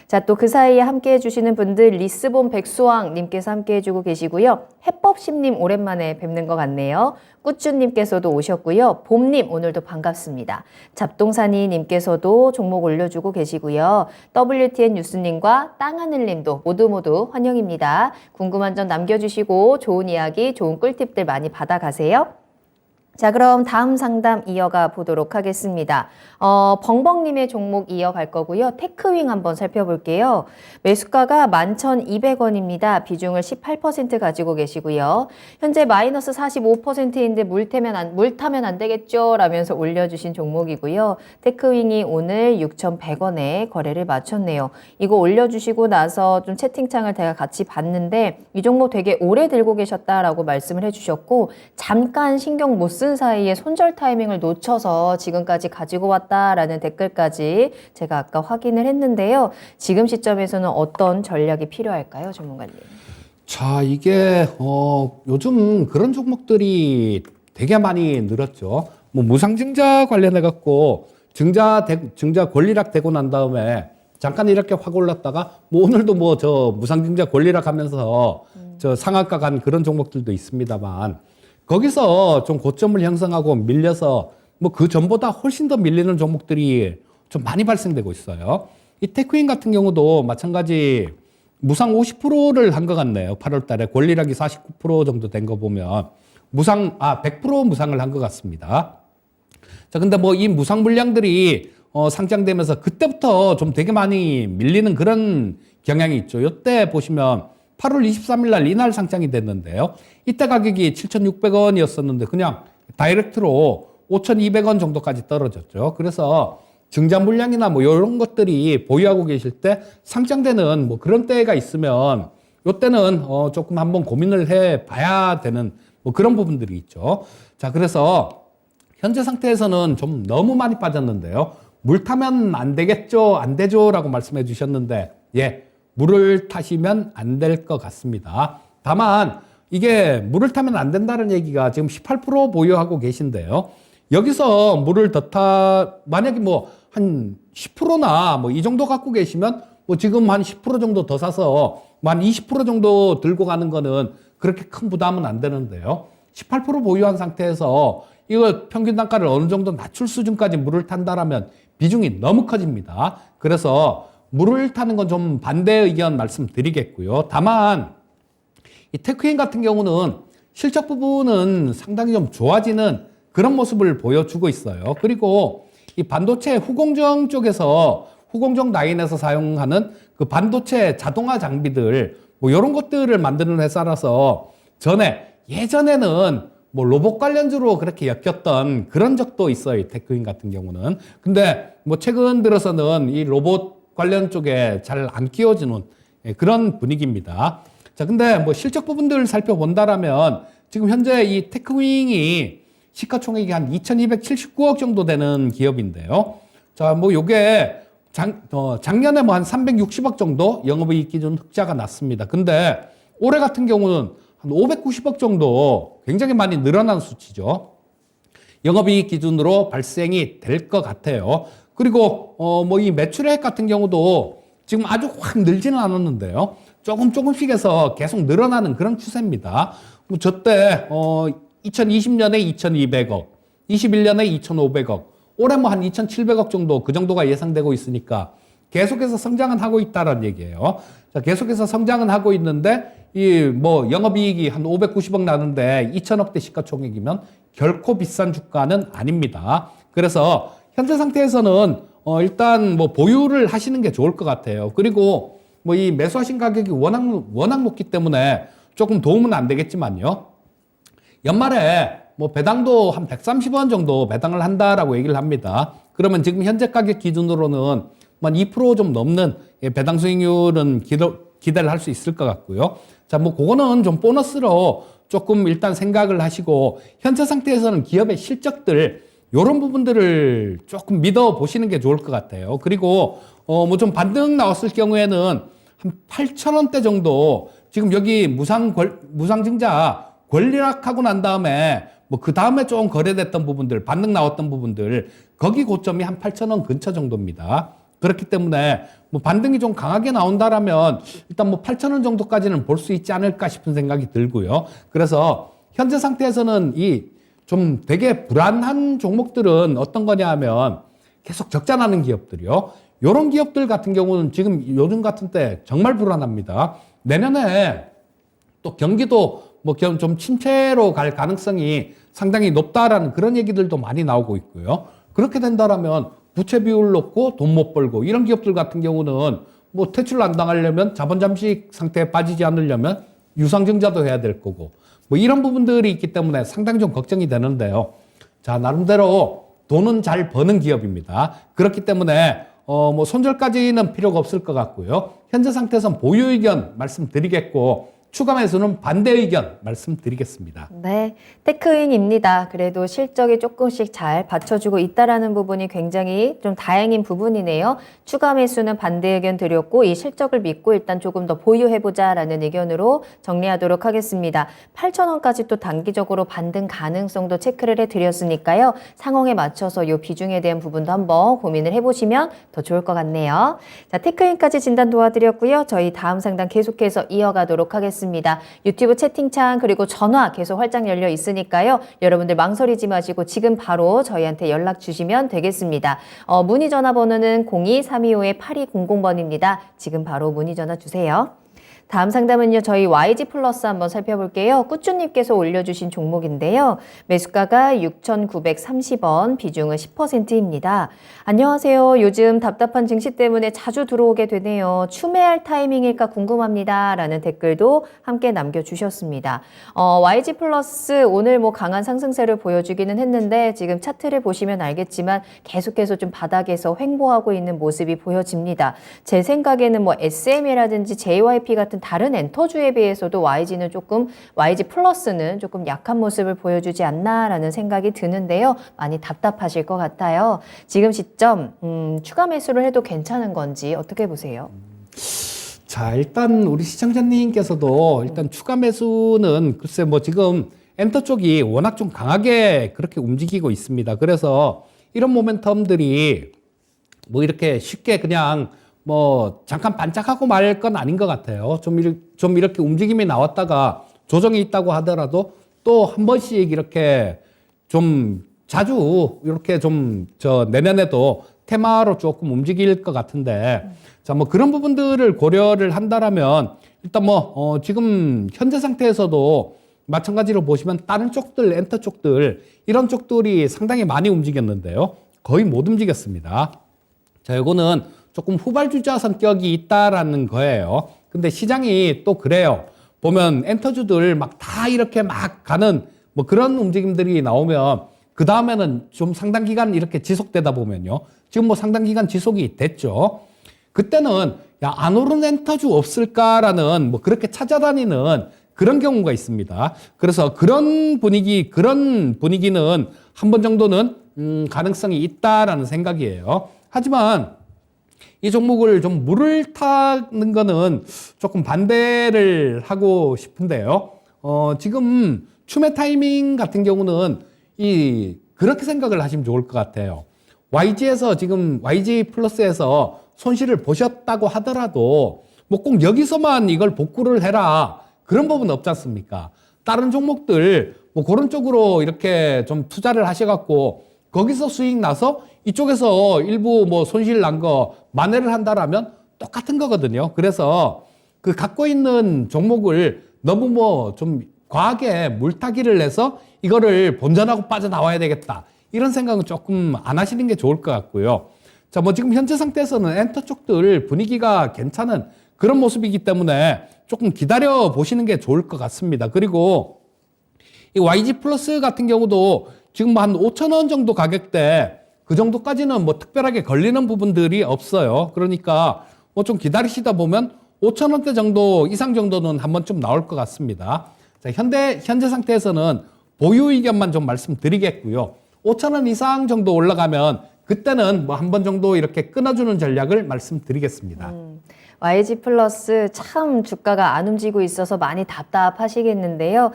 자, 또 그 사이에 함께 해주시는 분들 리스본 백수왕님께서 함께 해주고 계시고요. 해법심님 오랜만에 뵙는 것 같네요. 꾸쭈님께서도 오셨고요. 봄님 오늘도 반갑습니다. 잡동사니님께서도 종목 올려주고 계시고요. WTN 뉴스님과 땅하늘님도 모두 환영입니다. 궁금한 점 남겨주시고 좋은 이야기, 좋은 꿀팁들 많이 받아가세요. 자, 그럼 다음 상담 이어가 보도록 하겠습니다. 벙벙님의 종목 이어갈 거고요. 테크윙 한번 살펴볼게요. 매수가가 11,200원입니다. 비중을 18% 가지고 계시고요. 현재 마이너스 45%인데 물 타면 안 되겠죠? 라면서 올려주신 종목이고요. 테크윙이 오늘 6,100원에 거래를 마쳤네요. 이거 올려주시고 나서 좀 채팅창을 제가 같이 봤는데 이 종목 되게 오래 들고 계셨다라고 말씀을 해주셨고 잠깐 신경 못 쓴 사이에 손절 타이밍을 놓쳐서 지금까지 가지고 왔다라는 댓글까지 제가 아까 확인을 했는데요. 지금 시점에서는 어떤 전략이 필요할까요, 전문가님? 자, 이게 요즘 그런 종목들이 되게 많이 늘었죠. 뭐 무상증자 관련해 갖고 증자 권리락 되고 난 다음에 잠깐 이렇게 확 올랐다가 뭐 오늘도 뭐 저 무상증자 권리락 하면서 저 상한가 간 그런 종목들도 있습니다만 거기서 좀 고점을 형성하고 밀려서 뭐 그 전보다 훨씬 더 밀리는 종목들이 좀 많이 발생되고 있어요. 이 테크인 같은 경우도 마찬가지 무상 50%를 한 것 같네요. 8월 달에 권리락이 49% 정도 된 거 보면 100% 무상을 한 것 같습니다. 자, 근데 뭐 이 무상 물량들이 상장되면서 그때부터 좀 되게 많이 밀리는 그런 경향이 있죠. 이때 보시면 8월 23일 날 이날 상장이 됐는데요. 이때 가격이 7,600원이었었는데 그냥 다이렉트로 5,200원 정도까지 떨어졌죠. 그래서 증자 물량이나 뭐 이런 것들이 보유하고 계실 때 상장되는 뭐 그런 때가 있으면 이때는 조금 한번 고민을 해 봐야 되는 뭐 그런 부분들이 있죠. 자, 그래서 현재 상태에서는 좀 너무 많이 빠졌는데요. 물 타면 안 되겠죠? 안 되죠? 라고 말씀해 주셨는데, 예, 물을 타시면 안 될 것 같습니다. 다만, 이게 물을 타면 안 된다는 얘기가 지금 18% 보유하고 계신데요. 여기서 물을 만약에 뭐 한 10%나 뭐 이 정도 갖고 계시면 뭐 지금 한 10% 정도 더 사서 뭐 한 20% 정도 들고 가는 거는 그렇게 큰 부담은 안 되는데요. 18% 보유한 상태에서 이거 평균 단가를 어느 정도 낮출 수준까지 물을 탄다라면 비중이 너무 커집니다. 그래서 물을 타는 건 좀 반대 의견 말씀드리겠고요. 다만 이 테크인 같은 경우는 실적 부분은 상당히 좀 좋아지는 그런 모습을 보여주고 있어요. 그리고 이 반도체 후공정 쪽에서 후공정 라인에서 사용하는 그 반도체 자동화 장비들 뭐 이런 것들을 만드는 회사라서 예전에는 뭐 로봇 관련주로 그렇게 엮였던 그런 적도 있어요. 이 테크인 같은 경우는. 근데 뭐 최근 들어서는 이 로봇 관련 쪽에 잘 안 끼워지는 그런 분위기입니다. 자, 근데 뭐 실적 부분들을 살펴본다라면 지금 현재 이 테크윙이 시가총액이 한 2,279억 정도 되는 기업인데요. 자, 뭐 요게 작년에 뭐 한 360억 정도 영업이익 기준 흑자가 났습니다. 근데 올해 같은 경우는 한 590억 정도 굉장히 많이 늘어난 수치죠. 영업이익 기준으로 발생이 될 것 같아요. 그리고 뭐 이 매출액 같은 경우도 지금 아주 확 늘지는 않았는데요. 조금씩 해서 계속 늘어나는 그런 추세입니다. 뭐 저때 2020년에 2,200억, 21년에 2,500억, 올해 뭐 한 2,700억 정도 그 정도가 예상되고 있으니까 계속해서 성장은 하고 있다는 얘기예요. 자, 계속해서 성장은 하고 있는데 이 뭐 영업이익이 한 590억 나는데 2,000억대 시가총액이면 결코 비싼 주가는 아닙니다. 그래서 현재 상태에서는 일단 뭐 보유를 하시는 게 좋을 것 같아요. 그리고 뭐 이 매수하신 가격이 워낙 높기 때문에 조금 도움은 안 되겠지만요. 연말에 뭐 배당도 한 130원 정도 배당을 한다라고 얘기를 합니다. 그러면 지금 현재 가격 기준으로는 한 2%좀 넘는 배당 수익률은 기대를 할 수 있을 것 같고요. 자, 뭐 그거는 좀 보너스로 조금 일단 생각을 하시고 현재 상태에서는 기업의 실적들 이런 부분들을 조금 믿어 보시는 게 좋을 것 같아요. 그리고 뭐 좀 반등 나왔을 경우에는 한 8,000원대 정도 지금 여기 무상증자 권리락하고 난 다음에 뭐 그 다음에 좀 거래됐던 부분들 반등 나왔던 부분들 거기 고점이 한 8,000원 근처 정도입니다. 그렇기 때문에 뭐 반등이 좀 강하게 나온다라면 일단 뭐 8,000원 정도까지는 볼 수 있지 않을까 싶은 생각이 들고요. 그래서 현재 상태에서는 이 좀 되게 불안한 종목들은 어떤 거냐 하면 계속 적자 나는 기업들이요. 이런 기업들 같은 경우는 지금 요즘 같은 때 정말 불안합니다. 내년에 또 경기도 뭐 좀 침체로 갈 가능성이 상당히 높다라는 그런 얘기들도 많이 나오고 있고요. 그렇게 된다라면 부채 비율 높고 돈 못 벌고 이런 기업들 같은 경우는 뭐 퇴출 안 당하려면 자본 잠식 상태에 빠지지 않으려면 유상증자도 해야 될 거고 뭐 이런 부분들이 있기 때문에 상당히 좀 걱정이 되는데요. 자, 나름대로 돈은 잘 버는 기업입니다. 그렇기 때문에 뭐 손절까지는 필요가 없을 것 같고요. 현재 상태에선 보유 의견 말씀드리겠고 추가 매수는 반대 의견 말씀드리겠습니다. 네, 테크인입니다. 그래도 실적이 조금씩 잘 받쳐주고 있다라는 부분이 굉장히 좀 다행인 부분이네요. 추가 매수는 반대 의견 드렸고 이 실적을 믿고 일단 조금 더 보유해보자라는 의견으로 정리하도록 하겠습니다. 8,000원까지 또 단기적으로 반등 가능성도 체크를 해드렸으니까요. 상황에 맞춰서 이 비중에 대한 부분도 한번 고민을 해보시면 더 좋을 것 같네요. 자, 테크인까지 진단 도와드렸고요. 저희 다음 상담 계속해서 이어가도록 하겠습니다. 유튜브 채팅창 그리고 전화 계속 활짝 열려 있으니까요. 여러분들 망설이지 마시고 지금 바로 저희한테 연락 주시면 되겠습니다. 문의 전화번호는 02-325-8200번입니다. 지금 바로 문의 전화 주세요. 다음 상담은요. 저희 YG 플러스 한번 살펴볼게요. 꾸쭈님께서 올려주신 종목인데요. 매수가가 6,930원, 비중은 10%입니다. 안녕하세요. 요즘 답답한 증시 때문에 자주 들어오게 되네요. 추매할 타이밍일까 궁금합니다. 라는 댓글도 함께 남겨주셨습니다. YG 플러스 오늘 뭐 강한 상승세를 보여주기는 했는데 지금 차트를 보시면 알겠지만 계속해서 좀 바닥에서 횡보하고 있는 모습이 보여집니다. 제 생각에는 뭐 SM이라든지 JYP 같은 다른 엔터주에 비해서도 YG 플러스는 조금 약한 모습을 보여주지 않나라는 생각이 드는데요. 많이 답답하실 것 같아요. 지금 시점 추가 매수를 해도 괜찮은 건지 어떻게 보세요? 자, 일단 우리 시청자님께서도 일단 추가 매수는 글쎄 뭐 지금 엔터 쪽이 워낙 좀 강하게 그렇게 움직이고 있습니다. 그래서 이런 모멘텀들이 뭐 이렇게 쉽게 그냥 뭐 잠깐 반짝하고 말 건 아닌 것 같아요. 좀 이렇게 움직임이 나왔다가 조정이 있다고 하더라도 또 한 번씩 이렇게 좀 자주 이렇게 좀 내년에도 테마로 조금 움직일 것 같은데 자, 뭐 그런 부분들을 고려를 한다라면 일단 뭐 지금 현재 상태에서도 마찬가지로 보시면 다른 쪽들 엔터 쪽들 이런 쪽들이 상당히 많이 움직였는데요. 거의 못 움직였습니다. 자, 이거는 조금 후발주자 성격이 있다라는 거예요. 근데 시장이 또 그래요. 보면 엔터주들 막 다 이렇게 막 가는 뭐 그런 움직임들이 나오면 그 다음에는 좀 상당 기간 이렇게 지속되다 보면요. 지금 뭐 상당 기간 지속이 됐죠. 그때는 야, 안 오른 엔터주 없을까라는 뭐 그렇게 찾아다니는 그런 경우가 있습니다. 그래서 그런 분위기는 한 번 정도는 가능성이 있다라는 생각이에요. 하지만 이 종목을 좀 물을 타는 거는 조금 반대를 하고 싶은데요. 지금 추매 타이밍 같은 경우는 그렇게 생각을 하시면 좋을 것 같아요. YG 플러스에서 손실을 보셨다고 하더라도 뭐 꼭 여기서만 이걸 복구를 해라. 그런 법은 없지 않습니까? 다른 종목들 뭐 그런 쪽으로 이렇게 좀 투자를 하셔갖고 거기서 수익 나서 이쪽에서 일부 뭐 손실 난 거 만회를 한다라면 똑같은 거거든요. 그래서 그 갖고 있는 종목을 너무 뭐 좀 과하게 물타기를 해서 이거를 본전하고 빠져나와야 되겠다. 이런 생각은 조금 안 하시는 게 좋을 것 같고요. 자, 뭐 지금 현재 상태에서는 엔터 쪽들 분위기가 괜찮은 그런 모습이기 때문에 조금 기다려 보시는 게 좋을 것 같습니다. 그리고 이 YG 플러스 같은 경우도 지금 뭐 한 5,000원 정도 가격대 그 정도까지는 뭐 특별하게 걸리는 부분들이 없어요. 그러니까 뭐 좀 기다리시다 보면 5,000원대 정도 이상 정도는 한 번쯤 나올 것 같습니다. 자, 현재 상태에서는 보유 의견만 좀 말씀드리겠고요. 5,000원 이상 정도 올라가면 그때는 뭐 한 번 정도 이렇게 끊어주는 전략을 말씀드리겠습니다. YG 플러스 참 주가가 안 움직이고 있어서 많이 답답하시겠는데요.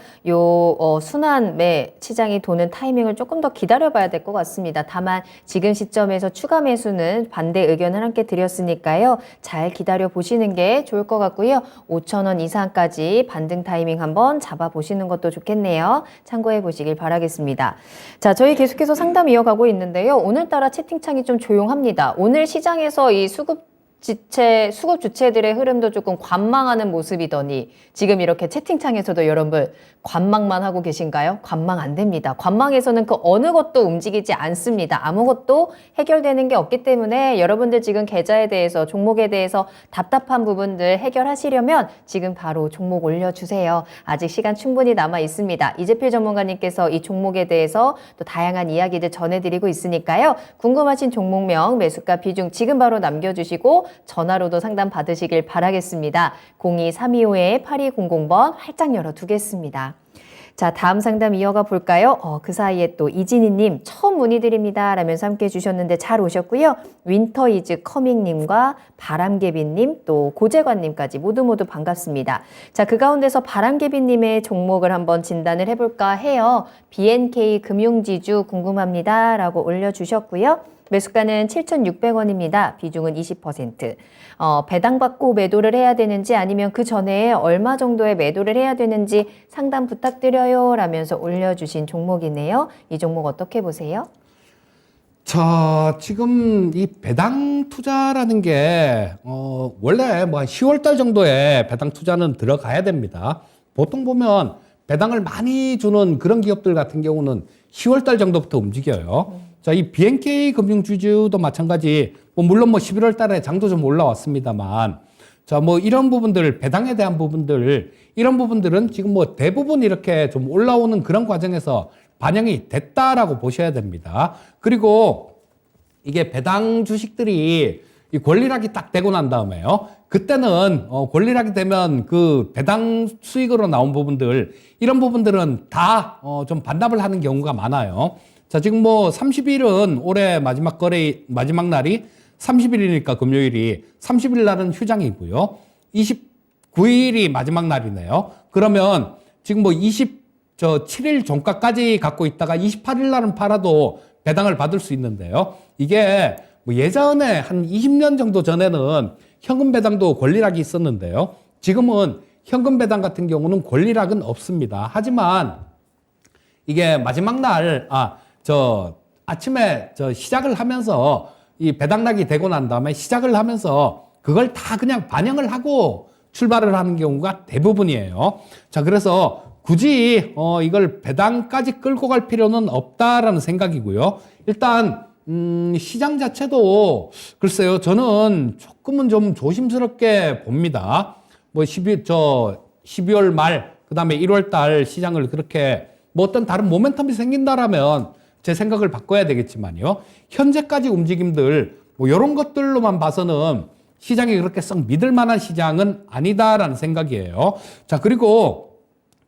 순환 매 시장이 도는 타이밍을 조금 더 기다려봐야 될 것 같습니다. 다만 지금 시점에서 추가 매수는 반대 의견을 함께 드렸으니까요. 잘 기다려 보시는 게 좋을 것 같고요. 5,000원 이상까지 반등 타이밍 한번 잡아보시는 것도 좋겠네요. 참고해 보시길 바라겠습니다. 자, 저희 계속해서 상담 이어가고 있는데요. 오늘따라 채팅창이 좀 조용합니다. 오늘 시장에서 이 수급 수급 주체들의 흐름도 조금 관망하는 모습이더니 지금 이렇게 채팅창에서도 여러분 관망만 하고 계신가요? 관망 안 됩니다. 관망에서는 그 어느 것도 움직이지 않습니다. 아무것도 해결되는 게 없기 때문에 여러분들 지금 계좌에 대해서 종목에 대해서 답답한 부분들 해결하시려면 지금 바로 종목 올려주세요. 아직 시간 충분히 남아 있습니다. 이재필 전문가님께서 이 종목에 대해서 또 다양한 이야기들 전해드리고 있으니까요. 궁금하신 종목명, 매수가 비중 지금 바로 남겨주시고 전화로도 상담 받으시길 바라겠습니다. 02-325-8200번 활짝 열어두겠습니다. 자, 다음 상담 이어가 볼까요? 그 사이에 또 이진희님 처음 문의드립니다 라면서 함께 해주셨는데 잘 오셨고요. 윈터 이즈 커밍님과 바람개비님 또 고재관님까지 모두 반갑습니다. 자, 그 가운데서 바람개비님의 종목을 한번 진단을 해볼까 해요. BNK 금융지주 궁금합니다 라고 올려주셨고요. 매수가는 7,600원입니다. 비중은 20%. 배당받고 매도를 해야 되는지 아니면 그 전에 얼마 정도의 매도를 해야 되는지 상담 부탁드려요 라면서 올려주신 종목이네요. 이 종목 어떻게 보세요? 자, 지금 이 배당 투자라는 게, 원래 뭐 10월 달 정도에 배당 투자는 들어가야 됩니다. 보통 보면 배당을 많이 주는 그런 기업들 같은 경우는 10월 달 정도부터 움직여요. 자, 이 BNK 금융주주도 마찬가지, 물론 11월 달에 장도 좀 올라왔습니다만, 자, 이런 부분들, 배당에 대한 부분들, 이런 부분들은 지금 대부분 이렇게 좀 올라오는 그런 과정에서 반영이 됐다라고 보셔야 됩니다. 그리고 이게 배당 주식들이 이 권리락이 딱 되고 난 다음에요. 그때는 권리락이 되면 그 배당 수익으로 나온 부분들, 이런 부분들은 다 좀 반납을 하는 경우가 많아요. 자, 지금 30일은 올해 마지막 날이 30일이니까 금요일이 30일 날은 휴장이고요. 29일이 마지막 날이네요. 그러면 지금 7일 종가까지 갖고 있다가 28일 날은 팔아도 배당을 받을 수 있는데요. 이게 예전에 한 20년 정도 전에는 현금 배당도 권리락이 있었는데요. 지금은 현금 배당 같은 경우는 권리락은 없습니다. 하지만 이게 마지막 날, 아침에 시작을 하면서 이 배당락이 되고 난 다음에 시작을 하면서 그걸 다 그냥 반영을 하고 출발을 하는 경우가 대부분이에요. 자, 그래서 굳이 이걸 배당까지 끌고 갈 필요는 없다라는 생각이고요. 일단 시장 자체도 글쎄요, 저는 조금은 좀 조심스럽게 봅니다. 12월 말, 그 다음에 1월 달 시장을 그렇게 어떤 다른 모멘텀이 생긴다라면 제 생각을 바꿔야 되겠지만요. 현재까지 움직임들, 이런 것들로만 봐서는 시장이 그렇게 썩 믿을 만한 시장은 아니다라는 생각이에요. 자, 그리고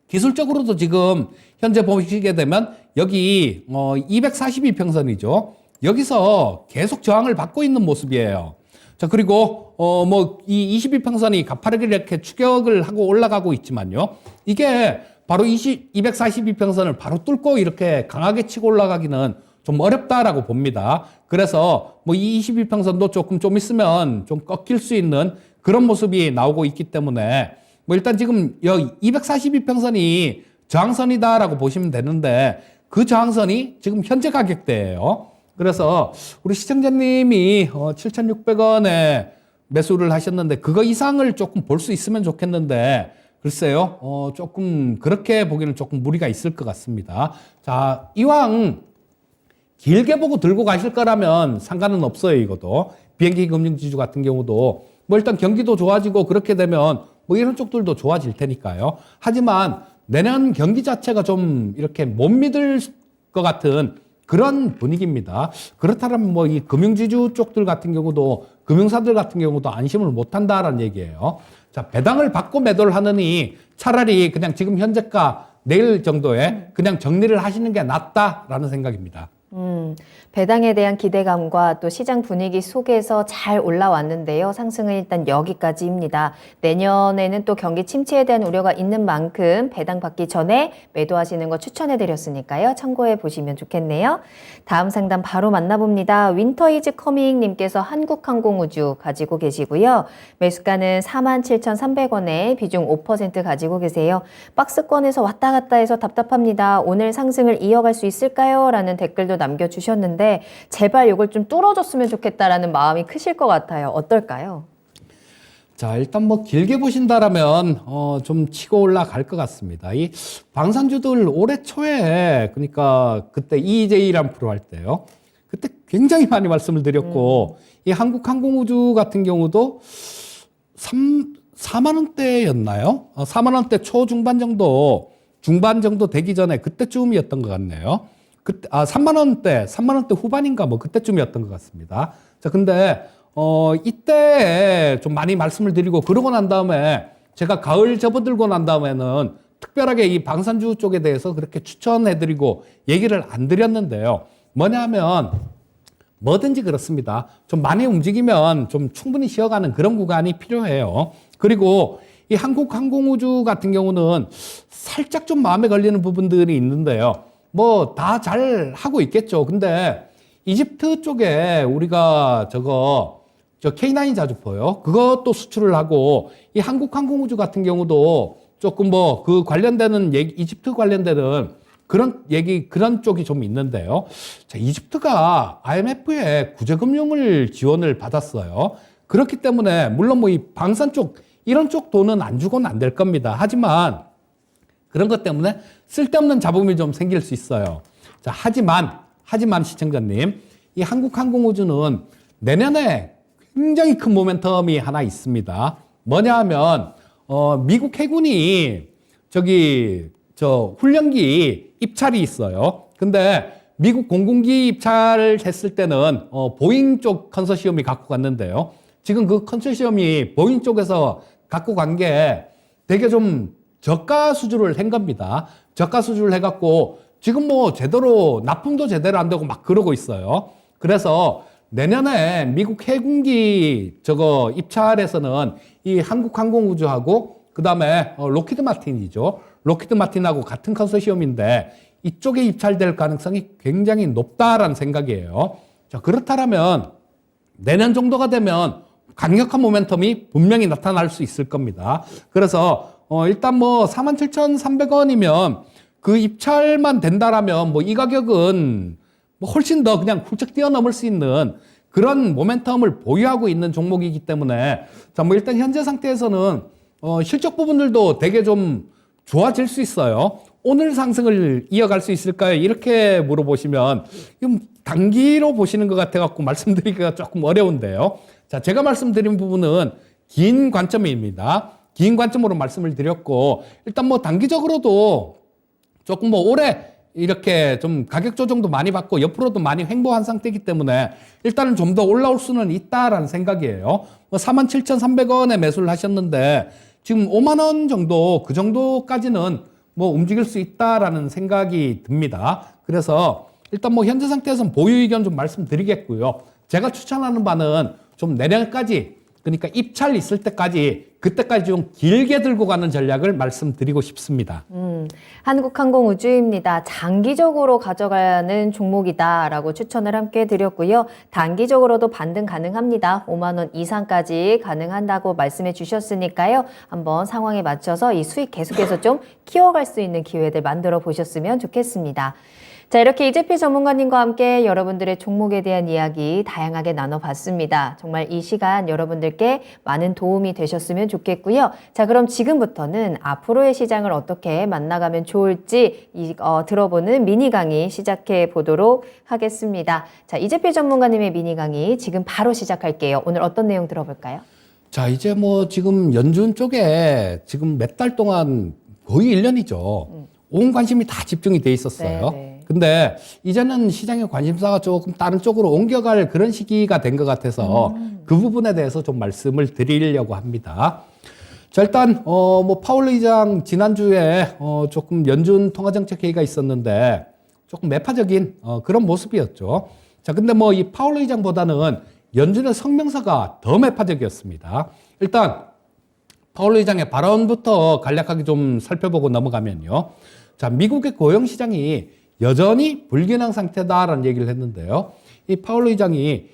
기술적으로도 지금 현재 보시게 되면 여기 242평선이죠. 여기서 계속 저항을 받고 있는 모습이에요. 자, 그리고 이 22평선이 가파르게 이렇게 추격을 하고 올라가고 있지만요. 이게 바로 242평선을 바로 뚫고 이렇게 강하게 치고 올라가기는 좀 어렵다라고 봅니다. 그래서 이 22평선도 좀 있으면 좀 꺾일 수 있는 그런 모습이 나오고 있기 때문에 일단 지금 여기 242평선이 저항선이다라고 보시면 되는데 그 저항선이 지금 현재 가격대예요. 그래서 우리 시청자님이 7,600원에 매수를 하셨는데 그거 이상을 조금 볼 수 있으면 좋겠는데 글쎄요, 조금 그렇게 보기는 조금 무리가 있을 것 같습니다. 자, 이왕 길게 보고 들고 가실 거라면 상관은 없어요, 이것도. BNK 금융지주 같은 경우도 일단 경기도 좋아지고 그렇게 되면 이런 쪽들도 좋아질 테니까요. 하지만 내년 경기 자체가 좀 이렇게 못 믿을 것 같은 그런 분위기입니다. 그렇다면 이 금융지주 쪽들 같은 경우도 금융사들 같은 경우도 안심을 못 한다라는 얘기예요. 자, 배당을 받고 매도를 하느니 차라리 그냥 지금 현재가 내일 정도에 그냥 정리를 하시는 게 낫다라는 생각입니다. 배당에 대한 기대감과 또 시장 분위기 속에서 잘 올라왔는데요. 상승은 일단 여기까지입니다. 내년에는 또 경기 침체에 대한 우려가 있는 만큼 배당 받기 전에 매도하시는 거 추천해드렸으니까요. 참고해 보시면 좋겠네요. 다음 상담 바로 만나봅니다. 윈터 이즈 커밍 님께서 한국항공우주 가지고 계시고요. 매수가는 47,300원에 비중 5% 가지고 계세요. 박스권에서 왔다 갔다 해서 답답합니다. 오늘 상승을 이어갈 수 있을까요? 라는 댓글도 남겨주셨습니다. 주셨는데 제발 이걸 좀 뚫어줬으면 좋겠다라는 마음이 크실 것 같아요. 어떨까요? 자, 일단 뭐 길게 보신다라면 좀 치고 올라갈 것 같습니다. 이 방산주들 올해 초에 그러니까 그때 EJ라는 프로 할 때요. 그때 굉장히 많이 말씀을 드렸고 이 한국항공우주 같은 경우도 4만 원대였나요? 4만 원대 초중반 정도 중반 정도 되기 전에 그때쯤이었던 것 같네요. 그때 3만 원대 후반인가 뭐 그때쯤이었던 것 같습니다. 자, 근데 이때 좀 많이 말씀을 드리고 그러고 난 다음에 제가 가을 접어들고 난 다음에는 특별하게 이 방산주 쪽에 대해서 그렇게 추천해드리고 얘기를 안 드렸는데요. 뭐냐면 뭐든지 그렇습니다. 좀 많이 움직이면 좀 충분히 쉬어가는 그런 구간이 필요해요. 그리고 이 한국항공우주 같은 경우는 살짝 좀 마음에 걸리는 부분들이 있는데요. 뭐 다 잘 하고 있겠죠. 근데 이집트 쪽에 우리가 저 K9 자주포요. 그것도 수출을 하고 이 한국항공우주 같은 경우도 조금 뭐 그 관련되는 얘기, 이집트 관련되는 그런 쪽이 좀 있는데요. 자, 이집트가 IMF의 구제금융을 지원을 받았어요. 그렇기 때문에 물론 뭐 이 방산 쪽 이런 쪽 돈은 안 주고는 안 될 겁니다. 하지만 그런 것 때문에 쓸데없는 잡음이 좀 생길 수 있어요. 자, 하지만 시청자님, 이 한국항공우주는 내년에 굉장히 큰 모멘텀이 하나 있습니다. 뭐냐 하면, 미국 해군이 훈련기 입찰이 있어요. 근데 미국 공군기 입찰했을 때는, 보잉 쪽 컨소시엄이 갖고 갔는데요. 지금 그 컨소시엄이 보잉 쪽에서 갖고 간 게 되게 좀 저가 수주를 한 겁니다. 저가 수주를 해갖고 지금 뭐 제대로 납품도 제대로 안 되고 막 그러고 있어요. 그래서 내년에 미국 해군기 입찰에서는 이 한국항공우주하고 그다음에 로키드 마틴이죠. 로키드 마틴하고 같은 컨소시엄인데 이쪽에 입찰될 가능성이 굉장히 높다라는 생각이에요. 자, 그렇다면 내년 정도가 되면 강력한 모멘텀이 분명히 나타날 수 있을 겁니다. 그래서 일단 뭐 47,300원이면 그 입찰만 된다라면 뭐 이 가격은 뭐 훨씬 더 그냥 훌쩍 뛰어넘을 수 있는 그런 모멘텀을 보유하고 있는 종목이기 때문에 자, 뭐 일단 현재 상태에서는 실적 부분들도 되게 좀 좋아질 수 있어요. 오늘 상승을 이어갈 수 있을까요? 이렇게 물어보시면 좀 단기로 보시는 것 같아 갖고 말씀드리기가 조금 어려운데요. 자, 제가 말씀드린 부분은 긴 관점입니다. 긴 관점으로 말씀을 드렸고 일단 뭐 단기적으로도 조금 뭐 올해 이렇게 좀 가격 조정도 많이 받고 옆으로도 많이 횡보한 상태이기 때문에 일단은 좀 더 올라올 수는 있다라는 생각이에요. 뭐 47,300원에 매수를 하셨는데 지금 5만 원 정도 그 정도까지는 뭐 움직일 수 있다라는 생각이 듭니다. 그래서 일단 뭐 현재 상태에서는 보유 의견 좀 말씀드리겠고요. 제가 추천하는 바는 좀 내년까지 그러니까 입찰 있을 때까지 그때까지 좀 길게 들고 가는 전략을 말씀드리고 싶습니다. 한국항공우주입니다. 장기적으로 가져가는 종목이다라고 추천을 함께 드렸고요. 단기적으로도 반등 가능합니다. 5만 원 이상까지 가능한다고 말씀해 주셨으니까요. 한번 상황에 맞춰서 이 수익 계속해서 좀 키워갈 수 있는 기회들 만들어 보셨으면 좋겠습니다. 자, 이렇게 이재필 전문가님과 함께 여러분들의 종목에 대한 이야기 다양하게 나눠봤습니다. 정말 이 시간 여러분들께 많은 도움이 되셨으면 좋겠고요. 자, 그럼 지금부터는 앞으로의 시장을 어떻게 만나가면 좋을지 들어보는 미니 강의 시작해 보도록 하겠습니다. 자, 이재필 전문가님의 미니 강의 지금 바로 시작할게요. 오늘 어떤 내용 들어볼까요? 자, 이제 뭐 지금 연준 쪽에 지금 몇 달 동안 거의 1년이죠. 온 관심이 다 집중이 돼 있었어요. 네. 근데 이제는 시장의 관심사가 조금 다른 쪽으로 옮겨갈 그런 시기가 된 것 같아서 그 부분에 대해서 좀 말씀을 드리려고 합니다. 자, 일단 뭐 파월 의장 지난주에 조금 연준 통화정책 회의가 있었는데 조금 매파적인 그런 모습이었죠. 자, 근데 뭐 이 파월 의장보다는 연준의 성명서가 더 매파적이었습니다. 일단 파월 의장의 발언부터 간략하게 좀 살펴보고 넘어가면요. 자, 미국의 고용 시장이 여전히 불균형 상태다라는 얘기를 했는데요. 이 파월 의장이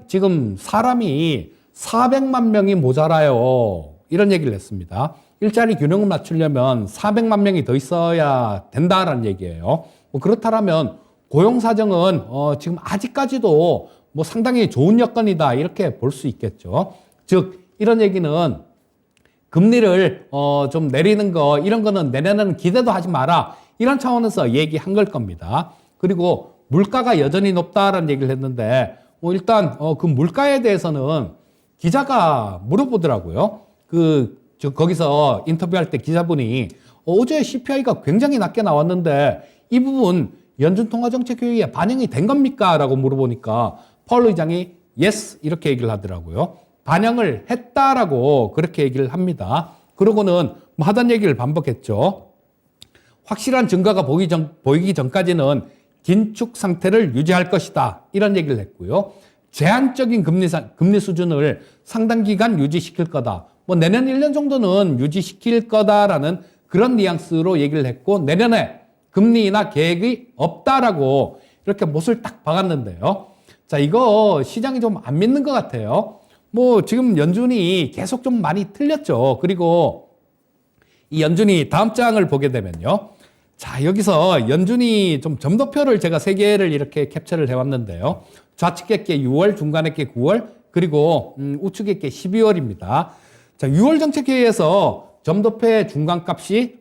지금 사람이 400만 명이 모자라요. 이런 얘기를 했습니다. 일자리 균형을 맞추려면 400만 명이 더 있어야 된다라는 얘기예요. 뭐 그렇다면 고용 사정은 지금 아직까지도 뭐 상당히 좋은 여건이다 이렇게 볼 수 있겠죠. 즉 이런 얘기는 금리를 좀 내리는 거 이런 거는 내년에는 기대도 하지 마라 이런 차원에서 얘기한 걸 겁니다. 그리고 물가가 여전히 높다라는 얘기를 했는데 일단 그 물가에 대해서는 기자가 물어보더라고요. 거기서 인터뷰할 때 기자분이 어제 CPI가 굉장히 낮게 나왔는데 이 부분 연준통화정책회의에 반영이 된 겁니까? 라고 물어보니까 파월 의장이 yes 이렇게 얘기를 하더라고요. 반영을 했다라고 그렇게 얘기를 합니다. 그러고는 뭐 하던 얘기를 반복했죠. 확실한 증거가 보이기 전까지는 긴축 상태를 유지할 것이다. 이런 얘기를 했고요. 제한적인 금리 수준을 상당 기간 유지시킬 거다. 뭐 내년 1년 정도는 유지시킬 거다라는 그런 뉘앙스로 얘기를 했고 내년에 금리 인하 계획이 없다라고 이렇게 못을 딱 박았는데요. 자, 이거 시장이 좀 안 믿는 것 같아요. 뭐 지금 연준이 계속 좀 많이 틀렸죠. 그리고 이 연준이 다음 장을 보게 되면요. 자, 여기서 연준이 좀 점도표를 제가 3개를 이렇게 캡처를 해왔는데요. 좌측에 게 6월, 중간에 게 9월, 그리고 우측에 게 12월입니다. 자, 6월 정책회의에서 점도표의 중간값이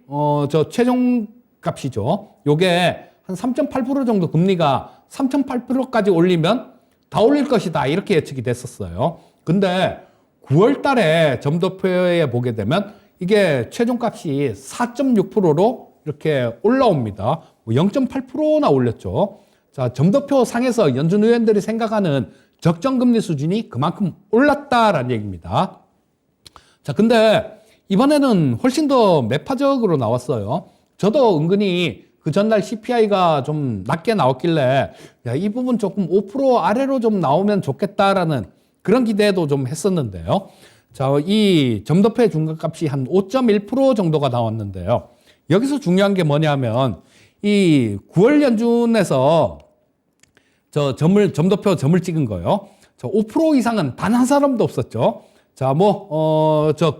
저 최종값이죠. 요게 한 3.8% 정도 금리가 3.8%까지 올리면 다 올릴 것이다. 이렇게 예측이 됐었어요. 근데 9월 달에 점도표에 보게 되면 이게 최종값이 4.6%로 이렇게 올라옵니다. 0.8%나 올렸죠. 자, 점도표 상에서 연준 의원들이 생각하는 적정금리 수준이 그만큼 올랐다라는 얘기입니다. 자, 근데 이번에는 훨씬 더 매파적으로 나왔어요. 저도 은근히 그 전날 CPI가 좀 낮게 나왔길래 야, 이 부분 조금 5% 아래로 좀 나오면 좋겠다라는 그런 기대도 좀 했었는데요. 자, 이 점도표의 중간값이 한 5.1% 정도가 나왔는데요. 여기서 중요한 게 뭐냐면 이 9월 연준에서 점도표 점을 찍은 거요. 5% 이상은 단 한 사람도 없었죠. 자,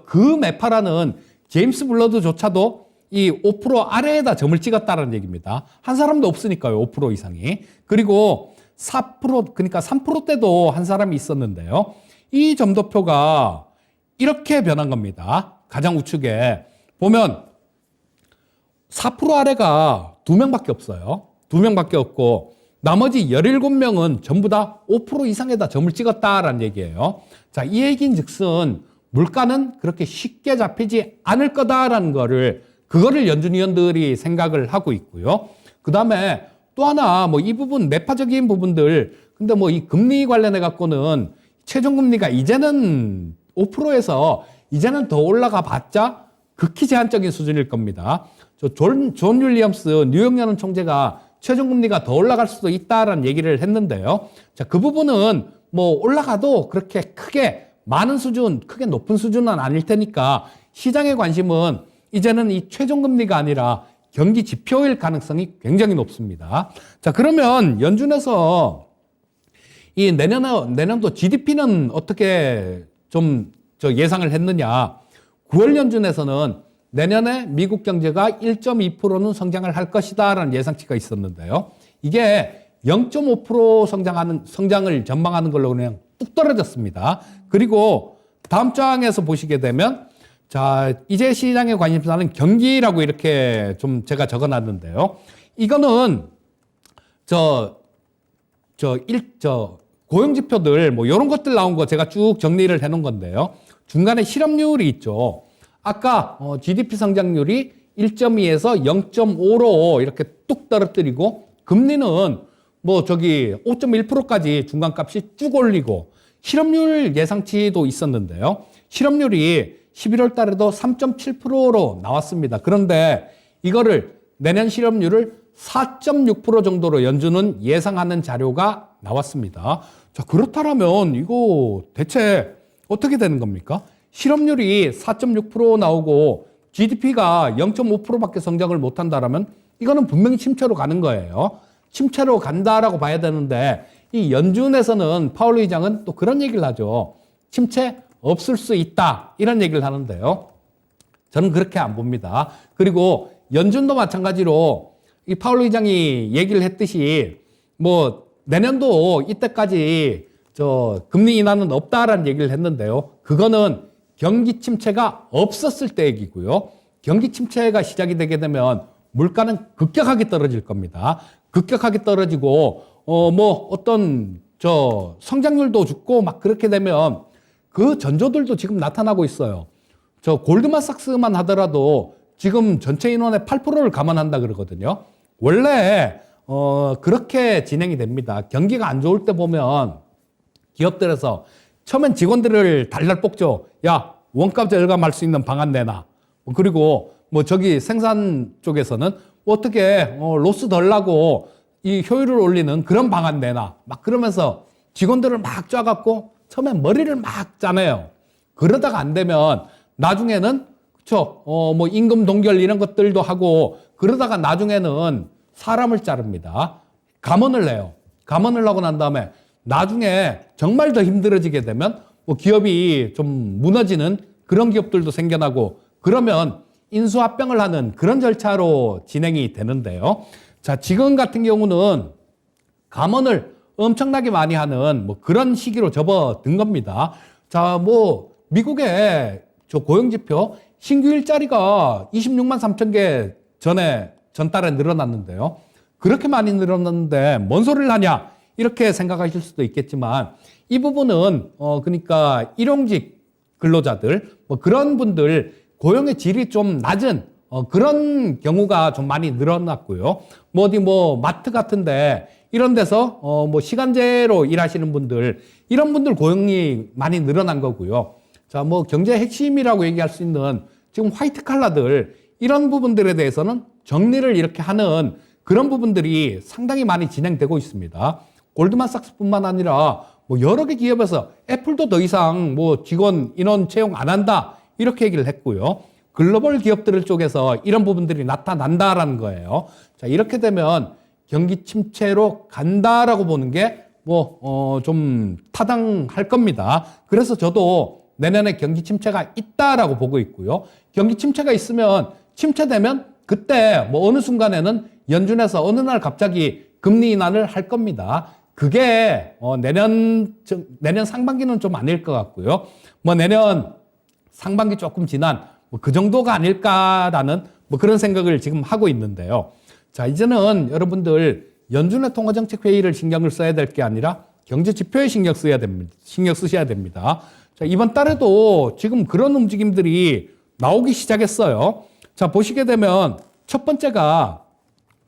그 매파라는 제임스 블러드조차도 이 5% 아래에다 점을 찍었다는 얘기입니다. 한 사람도 없으니까요, 5% 이상이. 그리고 4%, 그러니까 3%대도 한 사람이 있었는데요. 이 점도표가 이렇게 변한 겁니다. 가장 우측에 보면 4% 아래가 2명밖에 없어요. 2명밖에 없고 나머지 17명은 전부 다 5% 이상에다 점을 찍었다라는 얘기예요. 자, 이 얘기인 즉슨 물가는 그렇게 쉽게 잡히지 않을 거다라는 그거를 연준 위원들이 생각을 하고 있고요. 그 다음에 또 하나 이 부분 매파적인 부분들 근데 이 금리 관련해 갖고는 최종금리가 이제는 5%에서 이제는 더 올라가 봤자 극히 제한적인 수준일 겁니다. 존 윌리엄스 뉴욕연은 총재가 최종금리가 더 올라갈 수도 있다라는 얘기를 했는데요. 자, 그 부분은 올라가도 그렇게 크게 많은 수준, 크게 높은 수준은 아닐 테니까 시장의 관심은 이제는 이 최종금리가 아니라 경기 지표일 가능성이 굉장히 높습니다. 자, 그러면 연준에서 이 내년도 GDP는 어떻게 좀 예상을 했느냐. 9월 연준에서는 내년에 미국 경제가 1.2%는 성장을 할 것이다라는 예상치가 있었는데요. 이게 0.5% 성장을 전망하는 걸로 그냥 뚝 떨어졌습니다. 그리고 다음 장에서 보시게 되면 자, 이제 시장의 관심사는 경기라고 이렇게 좀 제가 적어놨는데요. 이거는 고용지표들 이런 것들 나온 거 제가 쭉 정리를 해놓은 건데요. 중간에 실업률이 있죠. 아까 GDP 성장률이 1.2에서 0.5로 이렇게 뚝 떨어뜨리고 금리는 5.1%까지 중간값이 쭉 올리고 실업률 예상치도 있었는데요. 실업률이 11월 달에도 3.7%로 나왔습니다. 그런데 이거를 내년 실업률을 4.6% 정도로 연준은 예상하는 자료가 나왔습니다. 자, 그렇다면 이거 대체 어떻게 되는 겁니까? 실업률이 4.6% 나오고 GDP가 0.5%밖에 성장을 못한다라면 이거는 분명히 침체로 가는 거예요. 침체로 간다라고 봐야 되는데 이 연준에서는 파월 의장은 또 그런 얘기를 하죠. 침체 없을 수 있다 이런 얘기를 하는데요. 저는 그렇게 안 봅니다. 그리고 연준도 마찬가지로 이 파월 의장이 얘기를 했듯이 뭐 내년도 이때까지 저 금리 인하는 없다라는 얘기를 했는데요. 그거는 경기 침체가 없었을 때 얘기고요. 경기 침체가 시작이 되게 되면 물가는 급격하게 떨어질 겁니다. 급격하게 떨어지고 뭐 어떤 저 성장률도 죽고 막 그렇게 되면 그 전조들도 지금 나타나고 있어요. 저 골드만삭스만 하더라도 지금 전체 인원의 8%를 감안한다 그러거든요. 원래 그렇게 진행이 됩니다. 경기가 안 좋을 때 보면 기업들에서 처음엔 직원들을 달달 볶죠. 야, 원가 절감할 수 있는 방안 내놔. 그리고 뭐 저기 생산 쪽에서는 어떻게 로스 덜 나고 이 효율을 올리는 그런 방안 내놔. 막 그러면서 직원들을 막 짜갖고 처음엔 머리를 막 짜내요. 그러다가 안 되면 나중에는 그쵸 뭐 임금 동결 이런 것들도 하고 그러다가 나중에는 사람을 자릅니다. 감원을 내요. 감원을 하고 난 다음에 나중에 정말 더 힘들어지게 되면 뭐 기업이 좀 무너지는 그런 기업들도 생겨나고 그러면 인수합병을 하는 그런 절차로 진행이 되는데요. 자, 지금 같은 경우는 감원을 엄청나게 많이 하는 뭐 그런 시기로 접어든 겁니다. 자, 뭐 미국의 저 고용지표 신규 일자리가 26만 3천 개 전달에 늘어났는데요. 그렇게 많이 늘어났는데 뭔 소리를 하냐 이렇게 생각하실 수도 있겠지만 이 부분은 그러니까 일용직 근로자들 뭐 그런 분들 고용의 질이 좀 낮은 그런 경우가 좀 많이 늘어났고요. 뭐 어디 뭐 마트 같은데 이런 데서 뭐 시간제로 일하시는 분들 이런 분들 고용이 많이 늘어난 거고요. 자, 뭐 경제 핵심이라고 얘기할 수 있는 지금 화이트 칼라들 이런 부분들에 대해서는 정리를 이렇게 하는 그런 부분들이 상당히 많이 진행되고 있습니다. 골드만삭스뿐만 아니라 뭐 여러 개 기업에서 애플도 더 이상 뭐 직원 인원 채용 안 한다 이렇게 얘기를 했고요. 글로벌 기업들 쪽에서 이런 부분들이 나타난다라는 거예요. 자, 이렇게 되면 경기 침체로 간다라고 보는 게 뭐 좀 타당할 겁니다. 그래서 저도 내년에 경기 침체가 있다라고 보고 있고요. 경기 침체가 있으면 침체되면 그때 뭐 어느 순간에는 연준에서 어느 날 갑자기 금리 인하를 할 겁니다. 그게 내년 상반기는 좀 아닐 것 같고요. 뭐 내년 상반기 조금 지난 뭐 그 정도가 아닐까라는 뭐 그런 생각을 지금 하고 있는데요. 자, 이제는 여러분들 연준의 통화정책회의를 신경을 써야 될 게 아니라 경제 지표에 신경 쓰셔야 됩니다. 자, 이번 달에도 지금 그런 움직임들이 나오기 시작했어요. 자, 보시게 되면 첫 번째가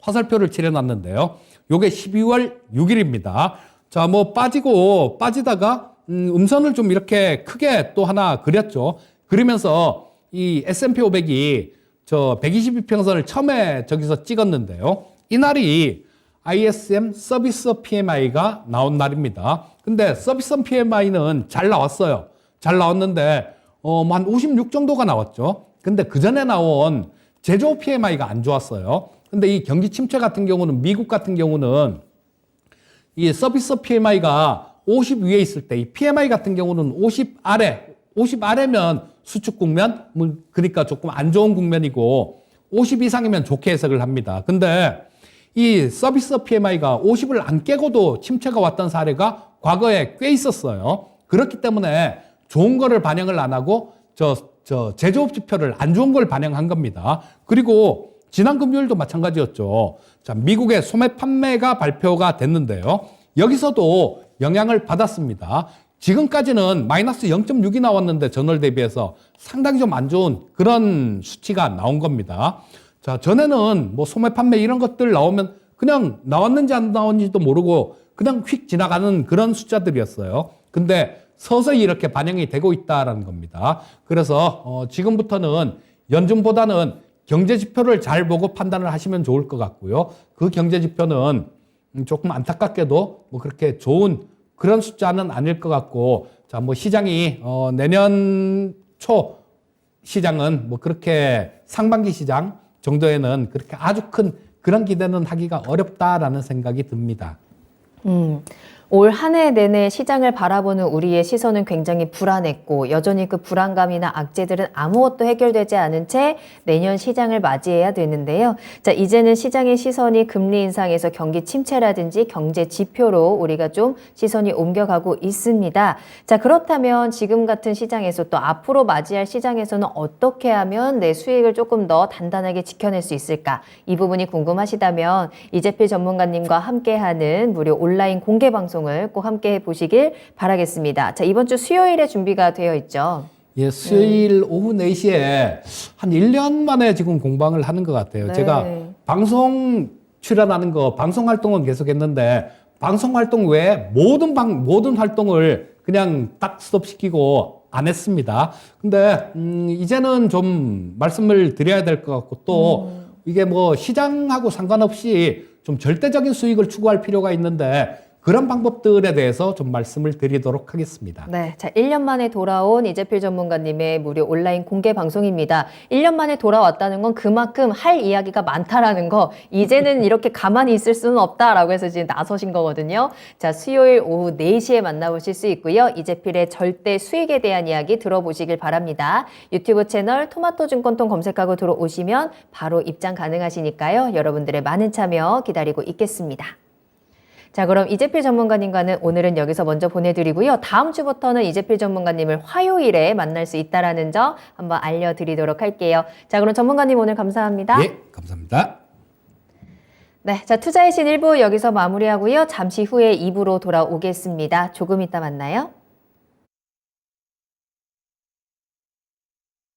화살표를 칠해놨는데요. 요게 12월 6일입니다. 자, 뭐 빠지다가 음선을 좀 이렇게 크게 또 하나 그렸죠. 그러면서 이 S&P 500이 저 122평선을 처음에 저기서 찍었는데요. 이날이 ISM 서비스 PMI가 나온 날입니다. 근데 서비스 PMI는 잘 나왔어요. 잘 나왔는데 한 56 정도가 나왔죠. 근데 그 전에 나온 제조업 PMI가 안 좋았어요. 근데 이 경기 침체 같은 경우는 미국 같은 경우는 이 서비스 PMI가 50 위에 있을 때 이 PMI 같은 경우는 50 아래면 수축 국면, 그러니까 조금 안 좋은 국면이고 50 이상이면 좋게 해석을 합니다. 근데 이 서비스 PMI가 50을 안 깨고도 침체가 왔던 사례가 과거에 꽤 있었어요. 그렇기 때문에 좋은 거를 반영을 안 하고 제조업 지표를 안 좋은 걸 반영한 겁니다. 그리고 지난 금요일도 마찬가지였죠. 자, 미국의 소매 판매가 발표가 됐는데요. 여기서도 영향을 받았습니다. 지금까지는 마이너스 0.6이 나왔는데 전월 대비해서 상당히 좀 안 좋은 그런 수치가 나온 겁니다. 자, 전에는 뭐 소매 판매 이런 것들 나오면 그냥 나왔는지 안 나왔는지도 모르고 그냥 휙 지나가는 그런 숫자들이었어요. 근데 서서히 이렇게 반영이 되고 있다라는 겁니다. 그래서 지금부터는 연준보다는 경제 지표를 잘 보고 판단을 하시면 좋을 것 같고요. 그 경제 지표는 조금 안타깝게도 뭐 그렇게 좋은 그런 숫자는 아닐 것 같고, 자, 뭐 시장이 내년 초 시장은 뭐 그렇게 상반기 시장 정도에는 그렇게 아주 큰 그런 기대는 하기가 어렵다라는 생각이 듭니다. 올 한 해 내내 시장을 바라보는 우리의 시선은 굉장히 불안했고 여전히 그 불안감이나 악재들은 아무것도 해결되지 않은 채 내년 시장을 맞이해야 되는데요. 자, 이제는 시장의 시선이 금리 인상에서 경기 침체라든지 경제 지표로 우리가 좀 시선이 옮겨가고 있습니다. 자, 그렇다면 지금 같은 시장에서 또 앞으로 맞이할 시장에서는 어떻게 하면 내 수익을 조금 더 단단하게 지켜낼 수 있을까? 이 부분이 궁금하시다면 이재필 전문가님과 함께하는 무료 온라인 공개 방송을 꼭 함께 해보시길 바라겠습니다. 자, 이번 주 수요일에 준비가 되어 있죠. 예, 수요일 오후 4시에 한 1년 만에 지금 공방을 하는 것 같아요. 네. 제가 방송 출연하는 거, 방송 활동은 계속 했는데, 방송 활동 외에 모든 활동을 그냥 딱 스톱시키고 안 했습니다. 근데, 이제는 좀 말씀을 드려야 될 것 같고, 또, 이게 뭐 시장하고 상관없이 좀 절대적인 수익을 추구할 필요가 있는데, 그런 방법들에 대해서 좀 말씀을 드리도록 하겠습니다. 네, 자, 1년 만에 돌아온 이재필 전문가님의 무료 온라인 공개 방송입니다. 1년 만에 돌아왔다는 건 그만큼 할 이야기가 많다라는 거, 이제는 이렇게 가만히 있을 수는 없다라고 해서 지금 나서신 거거든요. 자, 수요일 오후 4시에 만나보실 수 있고요. 이재필의 절대 수익에 대한 이야기 들어보시길 바랍니다. 유튜브 채널 토마토증권통 검색하고 들어오시면 바로 입장 가능하시니까요. 여러분들의 많은 참여 기다리고 있겠습니다. 자, 그럼 이재필 전문가님과는 오늘은 여기서 먼저 보내드리고요. 다음 주부터는 이재필 전문가님을 화요일에 만날 수 있다는 점 한번 알려드리도록 할게요. 자, 그럼 전문가님 오늘 감사합니다. 예, 감사합니다. 네, 자, 투자의 신 1부 여기서 마무리하고요. 잠시 후에 2부로 돌아오겠습니다. 조금 이따 만나요.